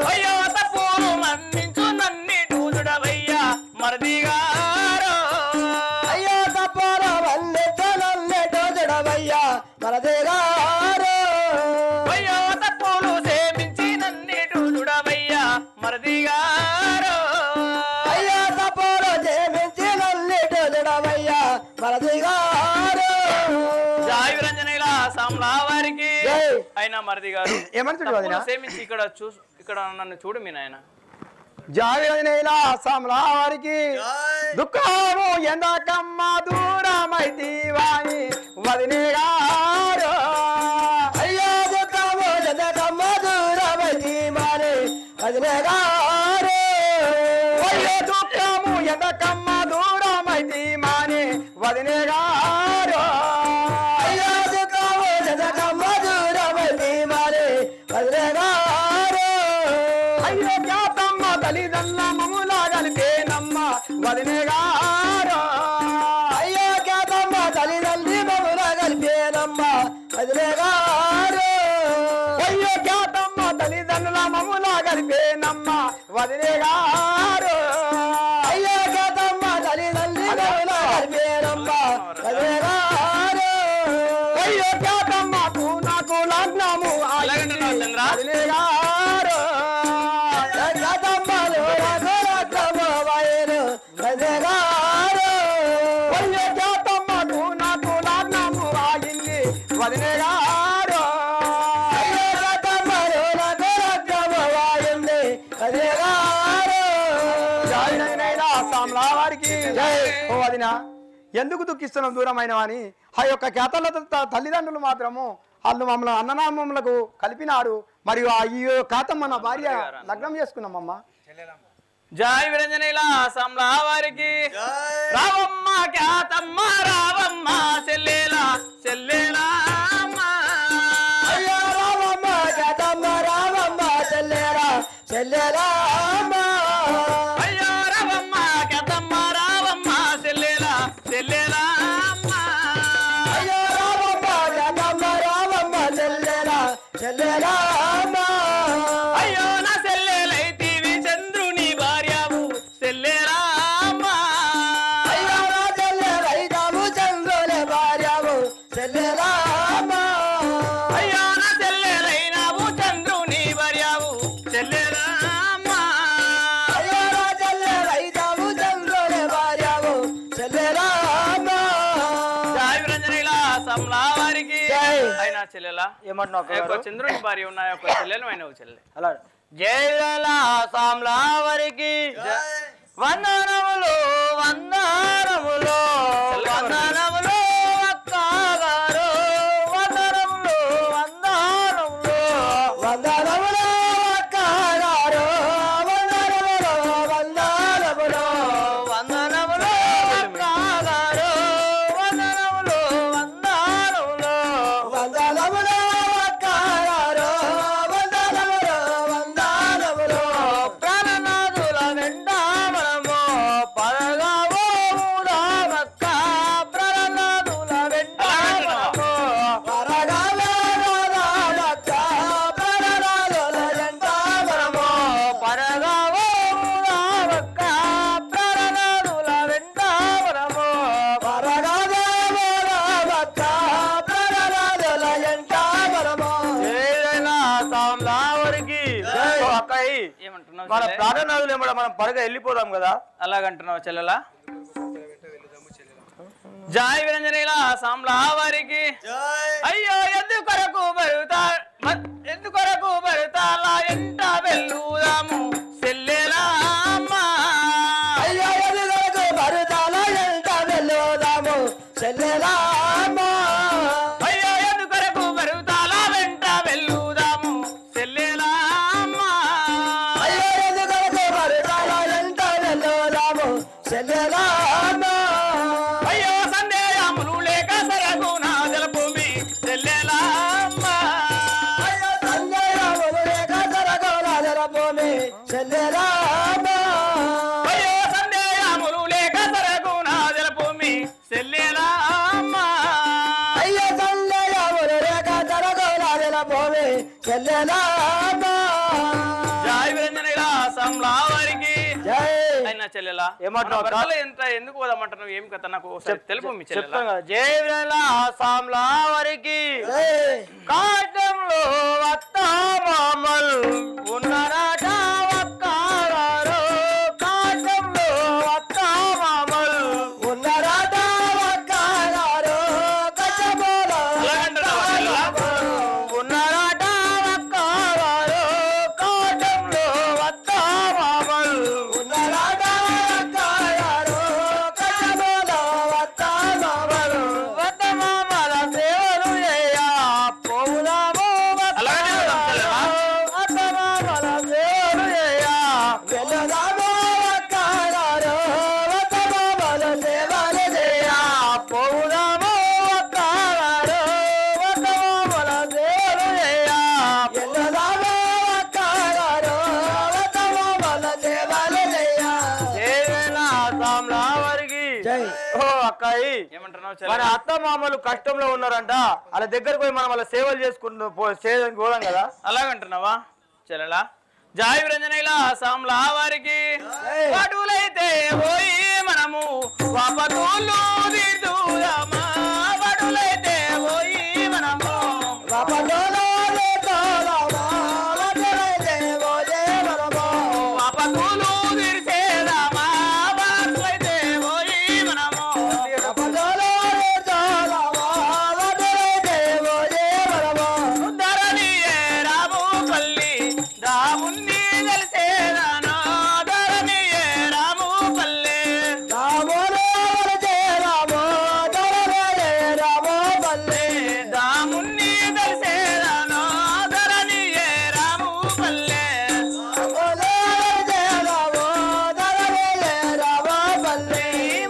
అయ్యో తప్పులు మన్నించు నన్ని చూడవయ్యా మరిది గారు అయ్యో తప్పలో మన్నించు నన్నెటో జడవయ్యా మరదే గారు అయ్యో తప్పులు సేమించి నన్ని చూడవయ్యా మరిది గారు అయ్యో తప్పలో జేమించి నన్నెటో జడవయ్యా మరదే గారు జై విరంజనీల సాంలా వారికి జై. అయినా మరిది గారు ఏమని చూడు వదినా తప్పులు సేమించి ఇక్కడ నన్ను చూడు మీ నాయన జాయిలా సామ్లా వారికి దుఃఖము ఎందకమ్మ దూరమైతి వాణి వదినే గారు అయ్యో దుఃఖము జగమ్మ దూరమతి మారే వదినే గారు అయ్యో దుఃఖము ఎందకమ్మ దూరమైతి మాని వదినే గారు అయ్యో దుఃఖము జగమ్మ దూరమతి మారే వదినే గారు అయ్యో ఖ్యాతమ్మ తల్లిదండ్రుల మమ్ములా కలిపేనమ్మ వదినే గారు అయ్యో ఖ్యాతమ్మ తల్లిదండ్రి మమ్ముల కలిపేనమ్మ వదినే గారు అయ్యో ఖ్యాతమ్మ తల్లిదండ్రుల మమ్ములా కలిపేనమ్మ వదినే గారు అయ్యో ఖ్యాతమ్మ తల్లిదండ్రి మమ్ముల కలిపేనమ్మ వదినే గారు అయ్యో ఖ్యాతమ్మకు నాకు లగ్నము అలాగంటున్నావా చంద్ర? వదినే గారు ఖ్యాతమ్మలు రఘురత్నము వయలు వదినే గారు అయ్యో ఖ్యాతమ్మకు నాకు లగ్నము ఆగింది వదినే గారు అయ్యో ఖ్యాతమ్మలు రఘురత్నము వాయింది వదినే గారు జాయినైనా సామ్లా వారికి ఓ వదినా ఎందుకు దుఃఖిస్తున్నాం దూరమైన అని ఆ యొక్క ఖ్యాతల తల్లిదండ్రులు మాత్రము వాళ్ళు మమ్మల్ని అన్ననామములకు కలిపినారు మరియు ఆ ఈ ఖ్యాతమ్మ నా భార్య లగ్నం చేసుకున్నామమ్మ జై విరంజనీల సాంలా వారికి రావమ్మ ఖ్యాతమ్మ రావమ్మ చెల్లేలా చెల్లేలా అయ్యో రామమ్మ ఖ్యాతమ్మ రామమ్మ చెల్లెరా చెల్లెరామ్మ అయ్యో రావమ్మ ఖ్యాతమ్మ రావమ్మ చెల్లేలా చెల్లేలా అయ్యో రామమ్మ ఖ్యాతమ్మ రామమ్మ చెల్లెరా చెల్లెరామ్మ అయ్యో నా చెల్లెలైతివి చంద్రుని భార్యవు చెల్లేరామ్మ అయ్యో నా చెల్లె రైతాము చంద్రుని భార్యవు చెల్లెరామ్మ అయ్యో నా చెల్లెలైనావు చంద్రుని భార్యవు చెల్లేరామ్మ అయ్యో నా చెల్లె రైతాము చంద్రుని భార్యవు చెల్లెరామ్మ జై విరంజనీల సాంలా వారికి జై. అయినా చెల్లెలా ఏమంటున్నావు చంద్రుని భార్య ఉన్న యొక్క చెల్లెలు అయినవు చెల్లె అలా జైల సాంలా వారికి వందనములు వందనములు వందనములు అక్కగారు వందనములు వందనములు వందనములు అక్కగారు వందనములు వందనములు వందనములు అక్కగారు వందనములు వందనములు వందనములు అక్కగారు వందనములు వందనములు ప్రాణనాథుల వెంట మనము పరగావో రామక్క ప్రాణనాథుల వెంట మనము పరగావే రామక్క పరగాలుల జంట మనము పరగావో రామక్క ప్రాణనాథుల వెంట మనము పరగావే రామక్క పరగాలుల జంట మనము ఏదైనా సాంలావరికి అక్కయ్య ఏమంటున్నావు మన చెల్లె? ప్రాణనాథులు ఏమో మనం పరగా వెళ్ళిపోదాం కదా అలాగంటున్నావు చెల్లెలా జై విరంజనీల సాంలా వారికి అయ్యో ఎందు కొరకు బరువుతా కచ్చబోవే చెల్లెలా జై విరంజనయ్య సామ్లావారికి జై అయినా చెల్లెలా ఏమంటున్నావు అక్క? బట్టలు ఎంత ఎందుకు పోదామంటున్నావు ఏం కథ నాకు ఒకసారి తెలుపు మీ చెల్లెలా చెప్తాం కదా. జై విరంజనయ్య సామ్లావారికి జై కాటంలో అత్త మామల్ ఉన్నారట ఒక్కగారు కాటంలో అత్త మామల్ ఉన్నారట ఒక్కగారు కచ్చబోల అలాగంటున్నావా చెల్లెలా? ఉన్నారట ఒక్కగారు కాటంలో అత్త మామల్ ఉన్నారట ఒక్కగారు కచ్చబోల వత్త మామలు వత్త మామల సేవలు చేయ పోవుదాము అలాగనే ఉందాం చెల్లెలా? వత్త మామల సేవలు చేయ వెళ్ళదామో ఒక్కగారు వత్త మామలు సేవలు చేయ పోవుదాము ఒక్కగారు వత్త మామల సేవలు చేయ వెళ్ళదామో ఒక్కగారు వత్త మామలు సేవలు చేయ జై ఓ అక్కాయి ఏమంటున్నావు మన చెల్లెలా? అత్త మామలు కష్టంలో ఉన్నారంట వాళ్ళ దగ్గరకు పోయి మనం వాళ్ళ సేవలు చేసుకుంటూ చేయడానికి పోదాం కదా అలాగంటున్నావా చెల్లెలా? జై విరంజనయ్య సామ్లావారికి వడులైతే పోయి మనము వాపతూళ్ళు తీర్చుదామా వడులైతే పోయి మనము వాపతూళ్ళు తీర్చేదామా వడులైతే పోయి మనము ధరణియే రాము పల్లి రాముణ్ణి కలిసేదానా ధరణియే రాము పల్లి రాముణ్ణి కలిసేదానా ధరణియే రాము పల్లె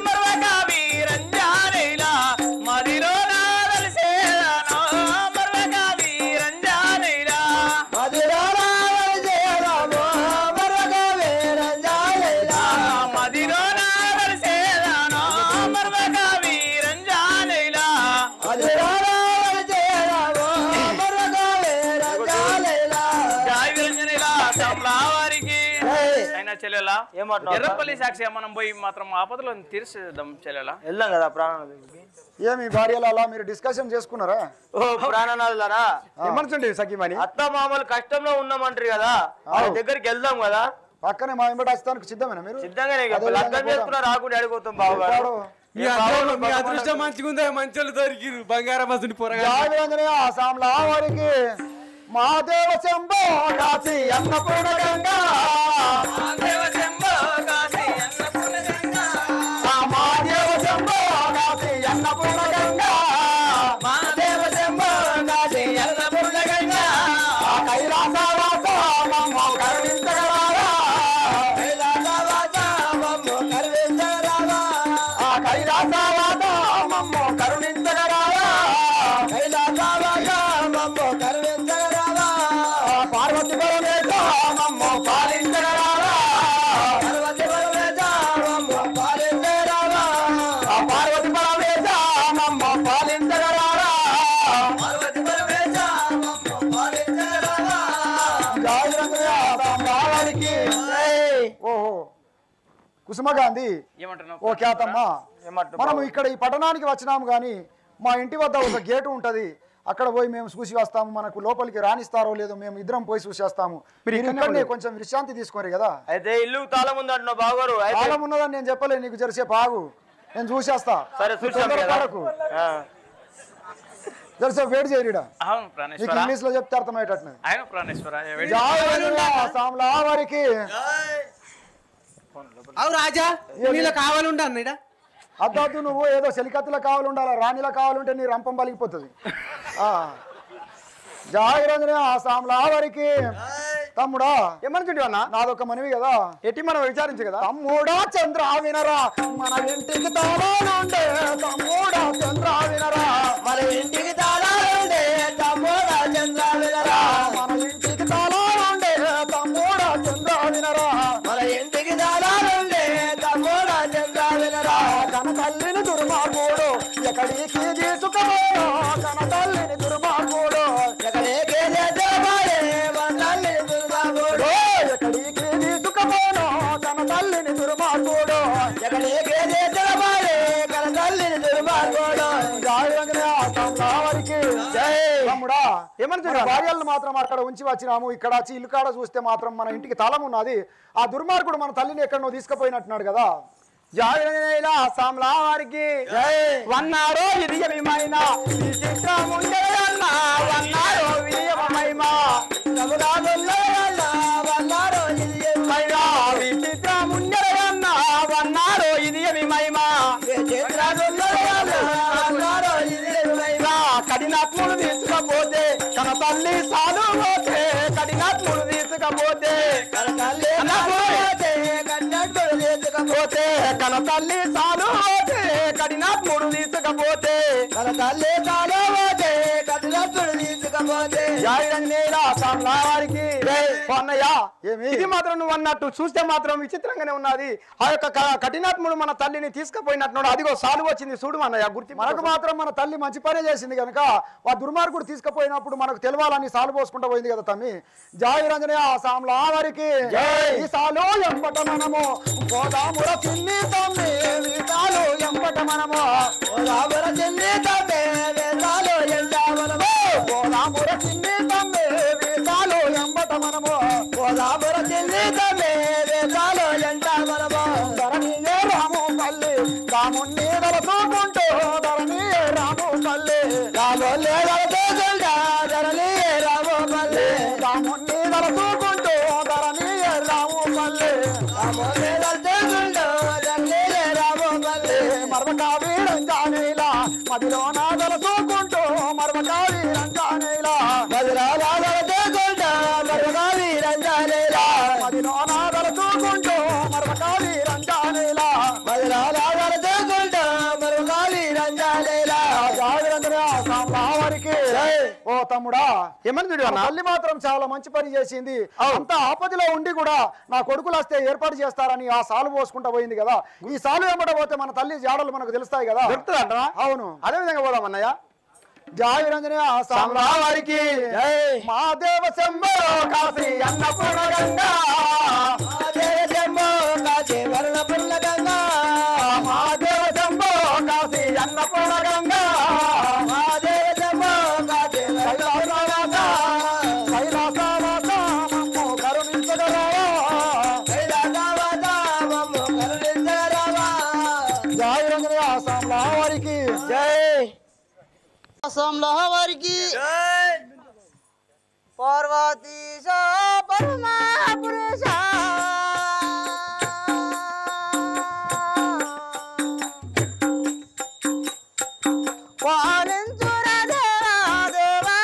మరవక వీరంజానైలా మదిలో నా కలిసేదానా మరవక వీరంజానైలా మదిలో నా కలిసేదానా మరవక వీరంజానైలా జై విరంజనైలా సామ్లావారికి అయినా చెల్లెలా ఏమంటున్నావు అక్క? ఎర్రపల్లి సాక్షి మనం పోయి మాత్రం ఆపదలో తీర్చేద్దాం చెల్లెలా వెళ్దాం కదా ప్రాణాల దగ్గరికి. ఏమి భార్యలు అలా మీరు డిస్కషన్ చేసుకున్నారా ఓ ప్రాణనాథులారా ఏమనుకుంటే సఖీమణి అత్త మామలు కష్టంలో ఉన్నామంటారు కదా వాళ్ళ దగ్గరికి వెళ్దాం కదా పక్కనే మా వెంబడి వస్తానికి సిద్ధమేనా మీరు సిద్ధంగానే ఇక అదే విధంగా లగ్నం పోదాం. చేసుకున్నా రాకుండా అడిగిపోతాం బావగారు ఎప్పుడు? మీ అదృష్టం మంచిగుందా మంచోళ్ళు దొరికిరు బంగారం మసుని పొరగా జాగ్రత్తగా ఆసాంలా వారికి మా దేవ శంభో కాశీ అన్నపూర్ణ గంగా దేవ శంభో కాశీ అన్నపూర్ణ గంగా మా దేవ శంభో కాశీ అన్నపూర్ణ గంగా మా దేవ శంభో కాశీ అన్నపూర్ణ గంగా కైలాసవాస మమ్మ కరుణించగలరా కైలాసవాస మమ్మ కరుణించగలరా పార్వతి పరమేశ మమ్మ పాలించగలరా పార్వతి పరమేశ మమ్మ పాలించగలరా పార్వతి పరమేశ మమ్మ పాలించగలరా పార్వతి పరమేశ మమ్మ పాలించగలరా జాగ్రత్తగా ఓహో కుసుమ గాంధీ ఏమంటున్నావు ఓ ఖ్యాతమ్మా ఏమంటున్నావు మనం ఇక్కడ ఈ పట్టణానికి వచ్చినాము కానీ మా ఇంటి వద్ద ఒక గేటు ఉంటది అక్కడ పోయి మేము చూసి వస్తాము మనకు లోపలికి రాణిస్తారో లేదో మేము ఇద్దరం పోయి చూసేస్తాము మీరు ఇక్కడనే కొంచెం విశ్రాంతి తీసుకోరు కదా అయితే ఇల్లు తాళం ఉంది అంటున్నావు బావగారు అయితే కాలం ఉన్నదని నేను చెప్పలేదు నీకు జరిసేపు ఆగు నేను చూసేస్తా సరే చూసాం కదా. తొందరపడకు. ఆ. జరిసేపు వేడి చేయడా అవును నీకు ప్రాణేశ్వర ఇంగ్లీష్ లో చెప్తే అర్థమయ్యేటట్టు ఆయన ప్రాణేశ్వర సాంలా వారికి అవు రాజా నీళ్ళ కావాలంటే అన్నయ్య అద్దద్దు నువ్వు ఏదో చెలికత్తులో కావాలి ఉండాలా రాణిలా కావాలంటే నీ రంపం పలిగిపోతుంది జాగ్రత్త ఆ సాంలా వారికి తమ్ముడా ఏమనుకుంటావు అన్న నాదొక మనవి కదా ఎట్టి మనం విచారించు కదా తమ్ముడా చంద్ర వినరా మన ఇంటికి తాళాలుండే తమ్ముడా చంద్ర వినరా మన ఇంటికి తాళాలుండే తమ్ముడా చంద్ర వినరా మన ఇంటికి తాళాలుండే తమ్ముడా చంద్ర వినరా మన ఇంటికి తాళాలుండే తమ్ముడా చంద్ర వినరా కన తల్లిని దుర్మార్గుడు ఎక్కడికి తీసుకుపోయా కన తల్లిని దుర్మార్గుడు ఎక్కడికి ఏమని భార్యలను మాత్రం అక్కడ ఉంచి వచ్చినాము, ఇక్కడ వచ్చి ఇల్లు కాడ చూస్తే మాత్రం మన ఇంటికి తాళం ఉన్నది. ఆ దుర్మార్గుడు మన తల్లిని ఎక్కడో తీసుకుపోయినట్టున్నాడు కదా. జాయిలా సామ్లా వారికి వన్నారో ఇది విమైన వన్నారో విజయమహిమ వన్నారో విచిత్రముండరన్న వన్నారో ఇది విమహిమ కఠినాత్ముడు తీసుకపోతే కన తల్లి సాధు పోతే కఠినాత్ముడు తీసుకపోతే తీసుకపోతే కన తల్లి సాధు పోతే కఠినాత్ముడు తీసుకపోతే కన తల్లి సాధు పోతే కఠినాత్ముడు తీసుకపోతే వారికి అన్నయ్య ఇది మాత్రం నువ్వు అన్నట్టు చూస్తే మాత్రం విచిత్రంగానే ఉన్నది. ఆ యొక్క కఠినాత్ముడు మన తల్లిని తీసుకుపోయినట్టున్నాడు. అదిగో సాలు వచ్చింది చూడు అన్నయ్య. గుర్తి మనకు మాత్రం మన తల్లి మంచి పనే చేసింది కనుక ఆ దుర్మార్గుడు తీసుకుపోయినప్పుడు మనకు తెలవాలని సాలు పోసుకుంటూ పోయింది కదా తమ్మి. జాయి రంజనయ్య సామ్లా వారికి ఈ సాలు ఎంపట మనము పోదాముర చిన్ని తమ్మి సాలు ఎంపట మనము పోదాముర చిన్ని తమ్మి సాలు ఎండావనము పోదాముర చిన్ని తమ్మి సాలు ఎంపట మనము పోదాముర చిన్ని తమ్మి సాలు ఎండావనము ధరణియే రాము తల్లి రాముణ్ణి దలసుకుంటూ ధరణియే రాము తల్లి రాములే దలసుకుంటా ధరణియే రాము తల్లి రాముణ్ణి దలసుకుంటూ ధరణియే రాము తల్లి రాములే దలసుకుంటూ ధరణియే రాము తల్లి మర్మకావి రంజానేలా మదిలో నా దలసుకుంటూ మర్మకావి రంజానేలా మదిలో నా దలసుకుంటూ మర్మకావి రంజానేలా మదిలో నా దలసుకుంటూ మర్మకావి రంజానేలా మదిలో నా దలసుకుంటూ మర్మకావి రంజానేలా వారికి ఓ తమ్ముడా ఏమని తల్లి మాత్రం చాలా మంచి పని చేసింది. అంత ఆపదలో ఉండి కూడా నా కొడుకులు వస్తే ఏర్పాటు చేస్తారని ఆ సాలు పోసుకుంటా పోయింది కదా. ఈ సాలు వెంబడ పోతే మన తల్లి జాడలు మనకు తెలుస్తాయి కదా. దొరుకుతుందంటారా? అవును, అదే విధంగా పోదాం అన్నయ్య. జాయి రంజనయ్య సామ్లా వారికి మా దేవ శంభో కాశీ అన్నపూర్ణ గంగా మా దేవ శంభో కాశీ వర్ణపూర్ణ గంగా మా దేవ శంభో కాశీ అన్నపూర్ణ గంగా మా దేవ శంభో కాశీ కైలాసవాస కైలాసవాస మమ్ము కరుణించగలవా కైలాసవాస మమ్ము కరుణించగలవా. జాయి రంజనయ్య సామ్లా వారికి జై. సామ్లా వారికి పార్వతీశ పరమా పురుష పాలించురా దేవా దేవా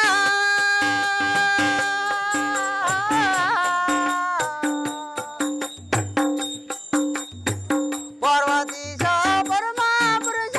పార్వతీశ పరమా పురుష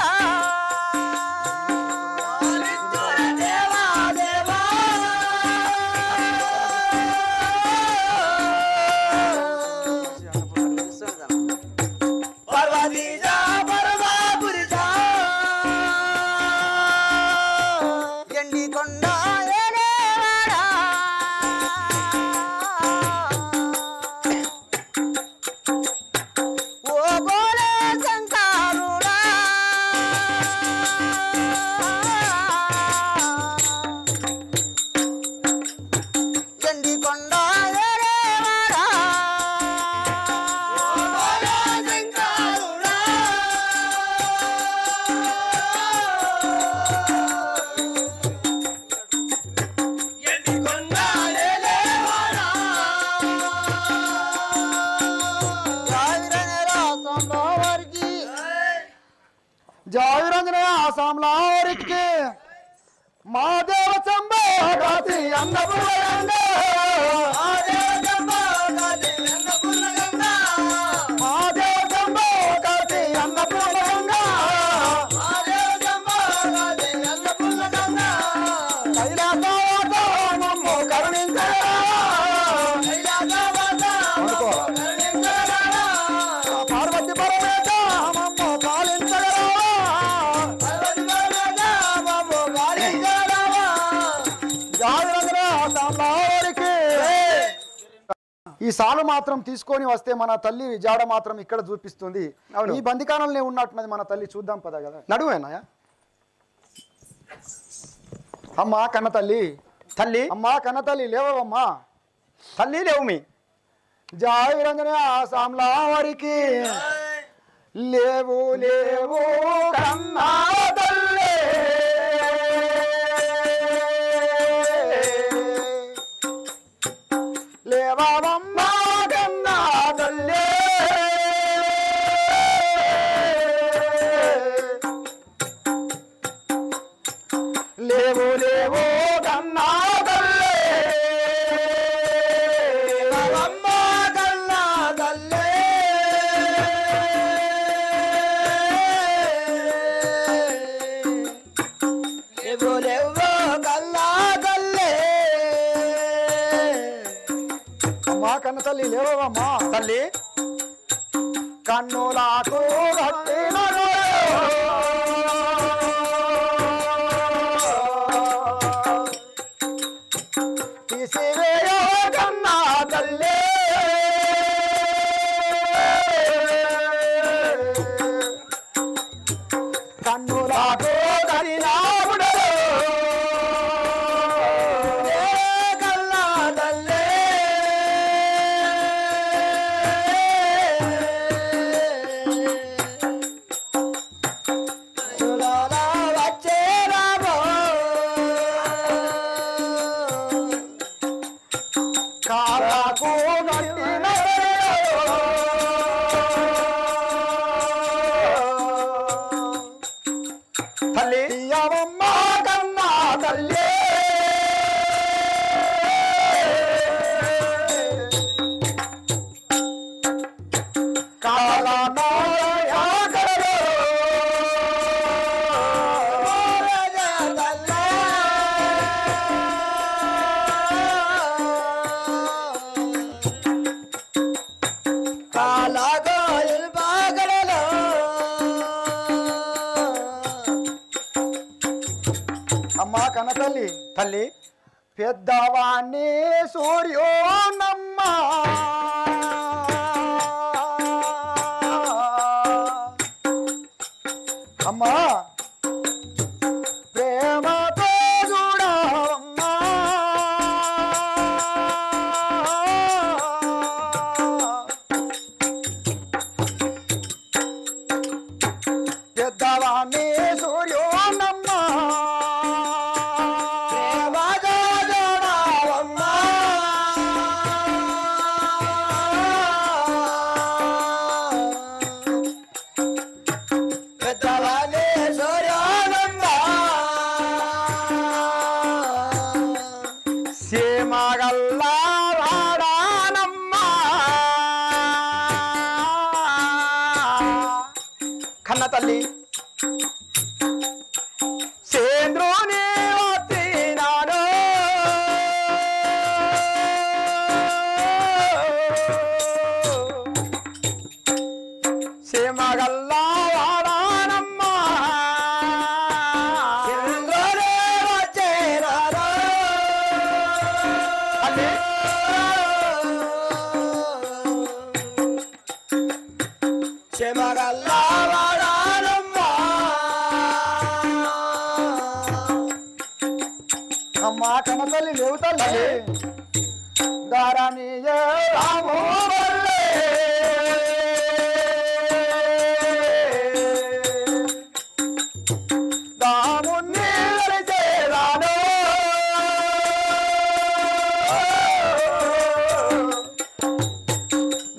జాయి రంజనయ్య సామ్లా వారికి మా దేవ శంభో కాశీ అన్నపూర్ణ గంగా మా దేవ శంభో కాశీ అన్నపూర్ణ గంగా మా దేవ శంభో కాశీ అన్నపూర్ణ గంగా మా దేవ శంభో కాశీ అన్నపూర్ణ గంగా కైలాసవాస మమ్ము కరుణించగలవా కైలాసవాస మమ్ము కరుణించగలవా పార్వతి పరమేశ మమ్ము పాలించగలవా పార్వతి పరమేశ మమ్ము పాలించగలవా. జాయి రంజనయ్య సామ్లా వారికి ఈ సాలు మాత్రం తీసుకొని వస్తే మన తల్లి జాడ మాత్రం ఇక్కడ చూపిస్తుంది. ఈ బందికానంలోనే ఉన్నట్టున్నది మన తల్లి. చూద్దాం పద కదా. నడువేనాయా అమ్మా కన్న తల్లి తల్లి అమ్మా కన్న తల్లి లేవమ్మా. తల్లి లేవు మీ జయ వీరంజనే సామ్లా వారికి లేవు లేవు కన్నా తల్లి లేవమ్మా కన్నా తల్లి లేవు లేవు కన్నా తల్లి లేవమ్మ కన్నా తల్లి లేవు లేవు కన్నా తల్లి అమ్మా కన్న తల్లి లేవమ్మా. తల్లి కన్నులకు కట్టిన తీసివేయ కన్నా తల్లి కన్నులకు కరినాముడు కన్నా తల్లి వచ్చే రాబో కాలకు కట్టిన తల్లి తీయవమ్మ కన్నా తల్లి కాల అమ్మా కన్న తల్లి తల్లి పెద్దవాణ్ణి సూర్యోనమ్మ అమ్మా ప్రేమతో చూడవమ్మా పెద్దవాణ్ణి సూర్యోనమ్మ ప్రేమతో చూడవమ్మా పెద్దవాణ్ణి సూర్యోనమ్మ సీమగల్లా వాడానమ్మా కన్న తల్లి సేంద్రుని వచ్చినాడు సీమగల్లా వాడానమ్మా సేంద్రుని వచ్చినాడు తల్లి సీమగల్లా వాడానమ్మా అమ్మా కన్న తల్లి లేవు తల్లి దారాని రాము దాముని చేరాను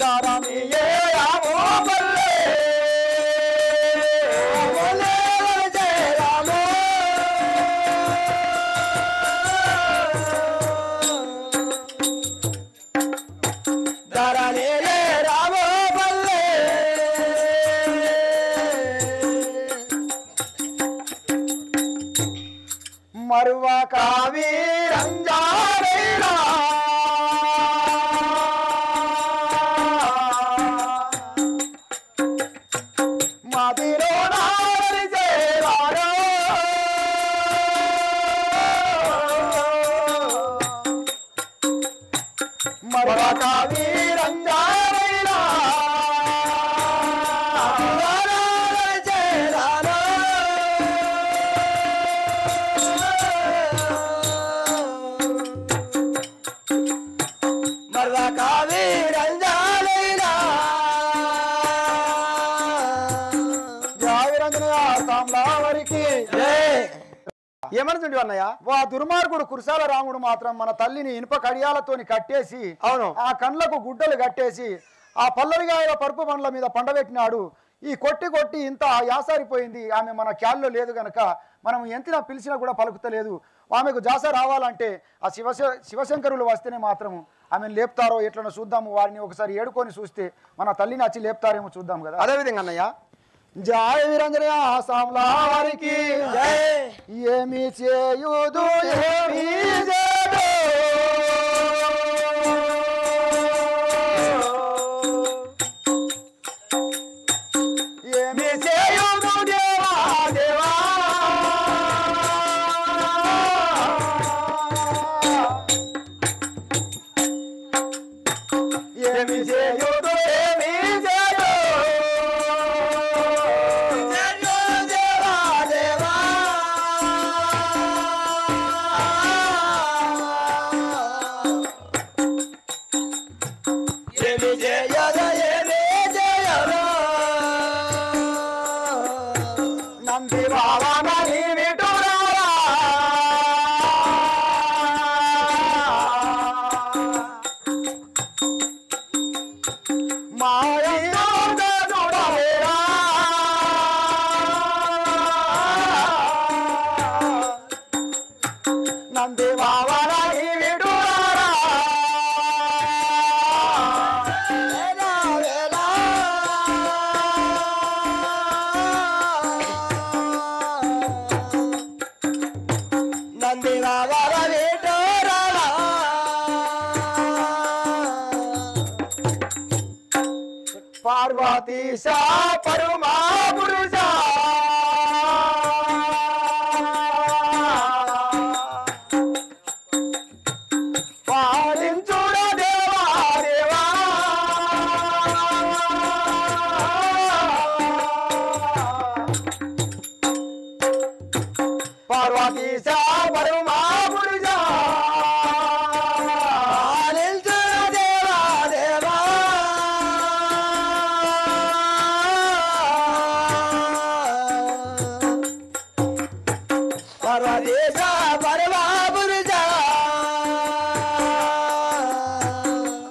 దారాని రాము చేరాను ధరణి రామో పల్లె మరువ కావి రంజారేనా మదిరో నారి చేరారో మరువ కావి రంజారేనా చేరారో ఏమనుకుంటు అన్నయ్య? ఆ దుర్మార్గుడు కురసాల రాముడు మాత్రం మన తల్లిని ఇనుప కడియాలతోని కట్టేసి అవును. ఆ కండ్లకు గుడ్డలు కట్టేసి ఆ పల్లరిగాయల పరుపు బండ్ల మీద పండబెట్టినాడు. ఈ కొట్టి కొట్టి ఇంత యాసారిపోయింది. ఆమె మన క్యాల్లో లేదు గనక మనం ఎంతినా పిలిచినా కూడా పలుకుతలేదు. ఆమెకు జాస రావాలంటే ఆ శివశంకరులు వస్తేనే మాత్రం ఆమెను లేపుతారో ఎట్లనో చూద్దాము. వారిని ఒకసారి ఏడుకొని చూస్తే మన తల్లిని వచ్చి లేపుతారేమో చూద్దాం కదా. అదే విధంగా అన్నయ్య. జయ వీరంజనేయ సాంలా వారికి ఏమి చేయుదు ఏమి చేయదు ఏమి చేయుదు దేవా దేవా ఏమి చేయుదు ఏమి చేయదు నంది బాబా నని విటురారా మాయా నంది బాబా నని విటురారా నంది బాబా విటురారా పార్వతీ సా పరమా పురుష పాలించుడ దేవా దేవా పార్వతీ సా పరమా పురుష పాలించుడ దేవా దేవా పార్వతీ సా పరమా పురుష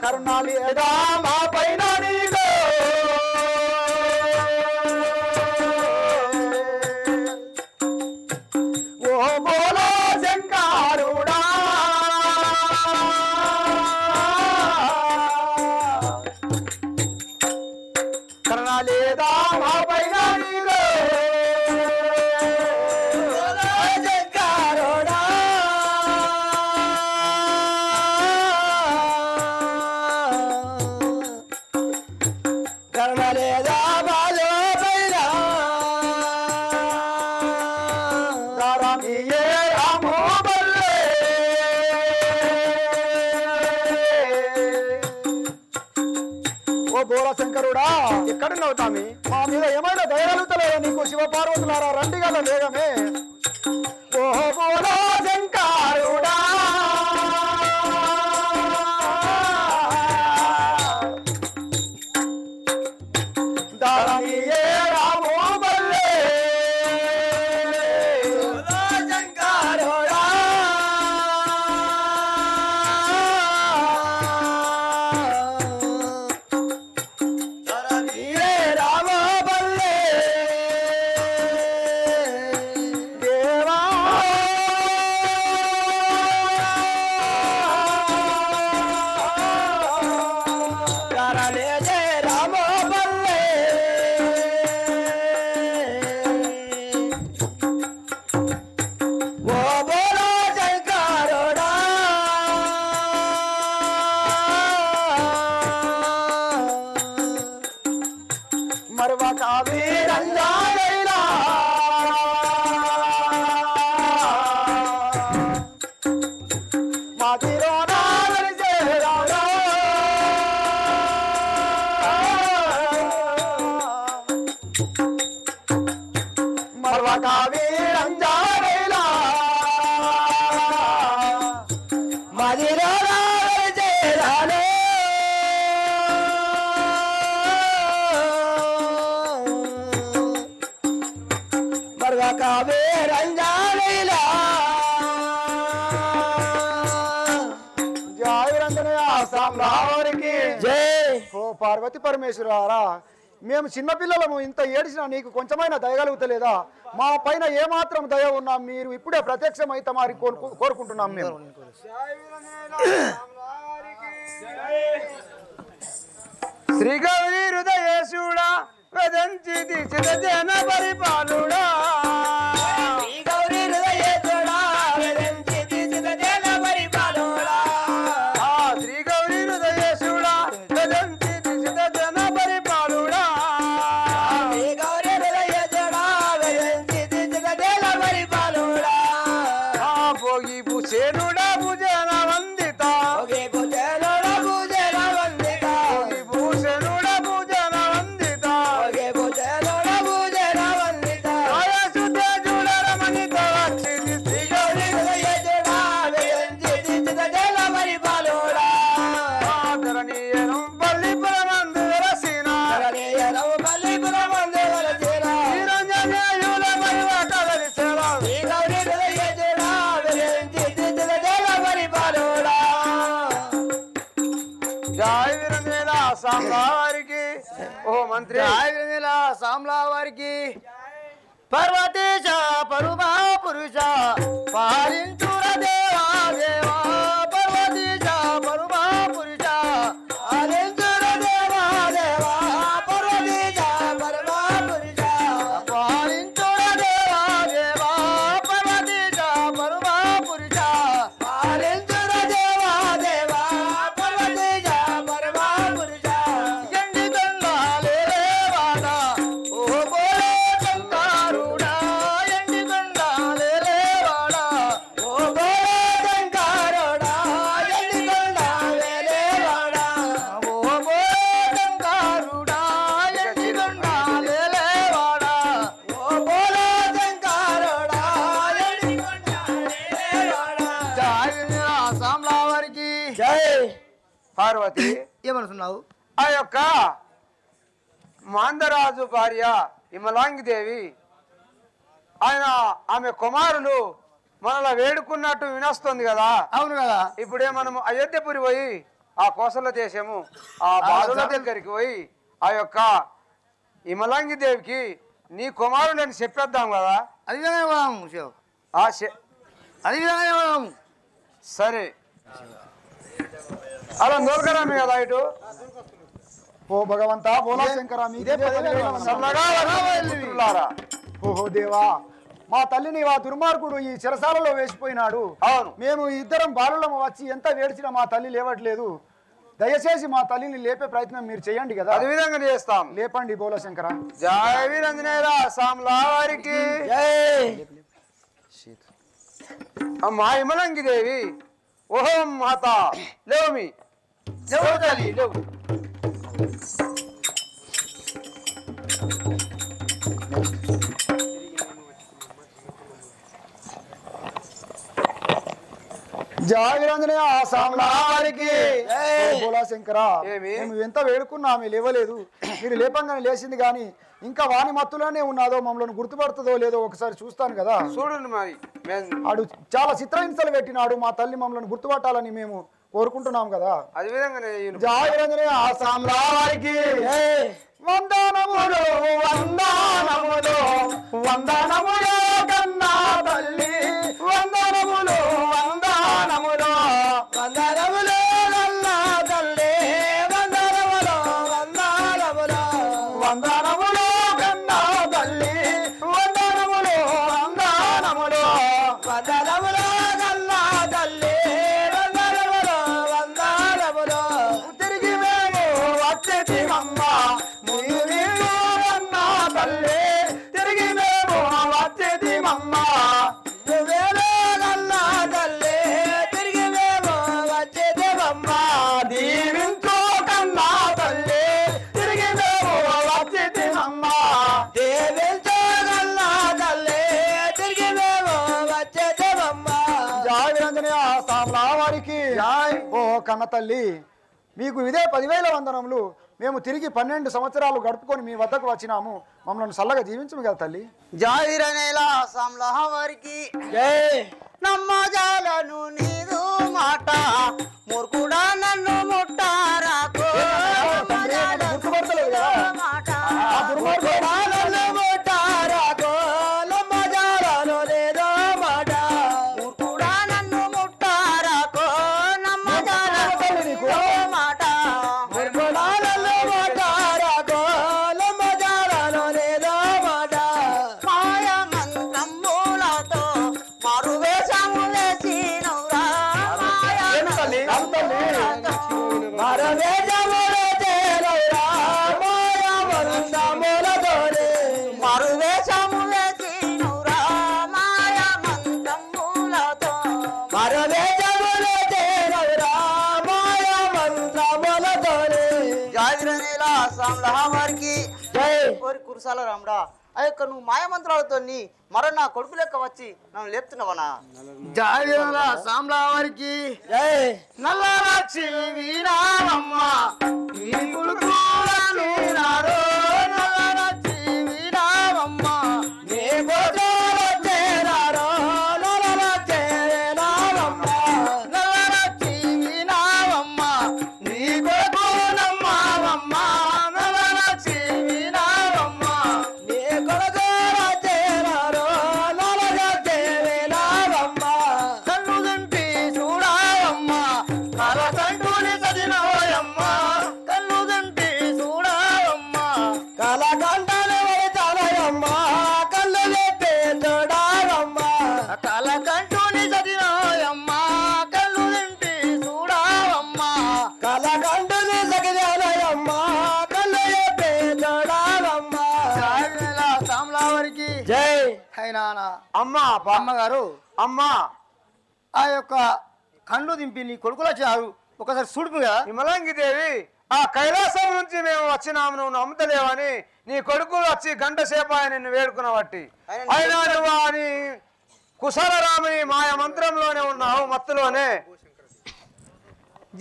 కరుణాలేదా మా పైన నీకు ఓ బోలో శంకరుడా కరుణాలేదా మా పైన నీకు శంకరుడా కరుణాలేదా బాలో పైన రారామియే రామో బల్లే ఓ బోల శంకరుడా ఎక్కడున్నావు తామి? మా మీద ఏమైనా దయగలుగుతలేదా నీకు? శివపార్వతులారా రండి కదా వేగమే. ఓ బోల శంకరుడా దారామియే రామో బల్లే శంకరుడా దారామియే రామో బల్లే దేవా దారాలే జయ రామో బల్లే ఓ బోలో శంకరుడా మరువ కావీరంజానైనా మాతిలో నాగలి చేరాడా మరువ కావీరంజానైనా మాతిలో నాగలి చేరాడే మరువ కావీరంజానైనా సాంబరావారికి జై ఓ పార్వతి పరమేశ్వరారా మేము చిన్నపిల్లలము ఇంత ఏడిసినా నీకు కొంచెమైనా దయగలుగుతలేదా మా పైన ఏమాత్రం దయ ఉన్నా మీరు ఇప్పుడే ప్రత్యక్షమైతే మరి కోరుకుంటున్నాం మేము శ్రీ గౌరీ హృదయేశుడా వదంచి దిశ జన పరిపాలుడా శ్రీ గౌరీ హృదయేశ్వరా వెలంచి దిశ జన పరిపాలుడా శ్రీ గౌరీ హృదయేశుడా వదంచి దిశ జన పరిపాలుడా శ్రీ గౌరీ హృదయేశ్వరా వెలంచి దిశ జన పరిపాలుడా భోగి భూషేనుడా భుజన వందిత ఓకే భుజనుడా భుజన వందిత భోగి భూషణుడా భుజన వందిత ఓకే భుజనుడా భుజన వందిత ఆయసు తేజుడ రమణిత లక్ష్మి శ్రీ గౌరీ హృదయేశ్వరా వెలంచి దిశ జన పరిపాలుడా ధరణీయనం పల్లి పరమందు వెలసిన కరనేయనవ పల్లిపురమందు వలసిన నిరంజనేయుల మహిమ కదలిసెల శ్రీ గౌరీ హృదయేశ్వరా వెలంచి దిశ జన పరిపాలుడా జై వీరనేల సాంబారికి ఓ మంత్రి సామ్లా వారికి పర్వతేశ పరుమా పురుష పాలించుర దేవా దేవా పర్వతేశ పరుమా పురుష పాలించుర దేవా దేవా పర్వతేశ పరమా పురుష పాలించుర దేవా దేవా పర్వతేశ పరమా పురుష పాలించుర దేవా దేవా పర్వతేశ పరమా పురుష ఎండి గంగాలే వాడా ఓ బోలే శంకరుడా ఎండి గంగాలే వాడా ఓ బోలే శంకరుడా ఎండి గంగాలే వాడా ఓ బోలే శంకరుడా ఎండి గంగాలే వాడా ఓ బోలే శంకరుడా ఎండి గంగాలే వాడా జై సాంబ్లా వారికి జై పార్వతి ఏమనుకున్నావు ఆ యొక్క మాందరాజు భార్య ఇమలాంగి దేవి ఆమె కుమారులు మనలా వేడుకున్నట్టు వినొస్తుంది కదా అవును కదా ఇప్పుడే మనము అయోధ్యపురి పోయి ఆ కోసల దేశము ఆ బాలుల దగ్గరికి పోయి ఆ యొక్క ఇమలాంగి దేవికి నీ కుమారులని చెప్పేద్దాం కదా అది విధంగా శివ అది విధంగా సరే అలా నోరుకరామి కదా ఇటు ఓ భగవంతా బోలా శంకర మీకే చల్లగా మిత్రులారా. ఓహో దేవా మా తల్లిని ఆ దుర్మార్గుడు ఈ చెరసాలలో వేసిపోయినాడు అవును మేము ఇద్దరం బాలులము వచ్చి ఎంత వేడిచినా మా తల్లి లేవట్లేదు దయచేసి మా తల్లిని లేపే ప్రయత్నం మీరు చేయండి కదా అదే విధంగా చేస్తాం లేపండి బోలా శంకర జై వీరంజనేయ సాంలా వారికి అమ్మా ఇమలంగి దేవి ఓహం మాత లేవమి లేవు తల్లి లేవు జాగిరంజనే ఆ సామ్లారికి బోలా శంకర ఏమి? మేము ఎంత వేడుకున్నా ఆమె లేవలేదు మీరు లేపంగానే లేచింది కానీ ఇంకా వాని మత్తులోనే ఉన్నదో మమ్మల్ని గుర్తుపడుతుందో లేదో ఒకసారి చూస్తాను కదా చూడండి మరి ఆడు చాలా చిత్రహింసలు పెట్టినాడు మా తల్లి మమ్మల్ని గుర్తుపట్టాలని మేము కోరుకుంటున్నాం కదా అదే విధంగా జాగిరంజనే ఆ సామ్లారికి వందనములు వందనములు వందనములు కన్నా తల్లి వందనములు వందనములు వందనములు కన్నా తల్లి వందనములు వందనములు వందనములు కన్నా తల్లి వందనములు వందనములు వందనములు కన్నా తల్లి వందనములు వందనములు తిరిగి మేము వచ్చేటిమమ్మ నీవు కన్నా తల్లి తిరిగి మేము వచ్చేటిమమ్మ నువ్వేలో కన్నా తల్లి తిరిగి మేము వచ్చేదేవమ్మ దీవించు కన్నా తల్లి తిరిగి మేము వచ్చేటిమమ్మ దేవించో కన్నా తల్లి తిరిగి మేము వచ్చేదేవమ్మ జాగరంజనయ సామ్లా వారికి ఓ కన్న తల్లి మీకు ఇదే 10,000 వందనములు మేము తిరిగి 12 సంవత్సరాలు గడుపుకొని మీ వద్దకు వచ్చినాము మమ్మల్ని చల్లగా జీవించము కదా తల్లి జాయిరనేలా సామ్లా వారికి నమ్మజాలను నీదు మాట మూర్ఖుడా నన్ను సామ్లా వారికి జై కోరి కురసాల రాముడా ఆ యొక్క నువ్వు మాయమంత్రాలతో మరో నా కొడుకు లెక్క వచ్చి నన్ను లేపుతున్నావనా జాయిల సామ్లా వారికి జై నల్లరాక్షి వీరామమ్మ నీ కొడుకులని నారో నల్లరాక్షి వీరామమ్మ నీ గోజాల చేరారో నరరచే నారమ్మ నల్లరాక్షి వీరామమ్మ నీ కొడుకునమ్మమ్మ నల్లరాక్షి వీరామమ్మ నీ గోజాల చేరారో నరరచే నారమ్మ కన్ను దింపి చూడాలమ్మ కలకంటూని చదినోయమ్మ కన్ను దింపి చూడాలమ్మ కలకంటలు వెళ్తానయమ్మ కళ్ళు చెప్పే చూడాలమ్మ కలకంటూని చదినోయమ్మ కన్ను దింపి చూడాలమ్మ కలకంటలు సగిదానయమ్మ కళ్ళు చెప్పే చూడాలమ్మ సామ్లావరికి జై అయినా అమ్మా అమ్మగారు అమ్మా ఆ యొక్క కళ్ళు దింపి నీ కొడుకులు వచ్చారు ఒకసారి చూడుపు కదా విమలాంగి దేవి ఆ కైలాసం నుంచి మేము వచ్చినాము నువ్వు నమ్ముతలేవని నీ కొడుకులు వచ్చి గంట సేపు ఆయన నిన్ను వేడుకున్న బట్టి అయినా నువ్వు అని కుశలరాముని మాయ మంత్రంలోనే ఉన్నావు మత్తులోనే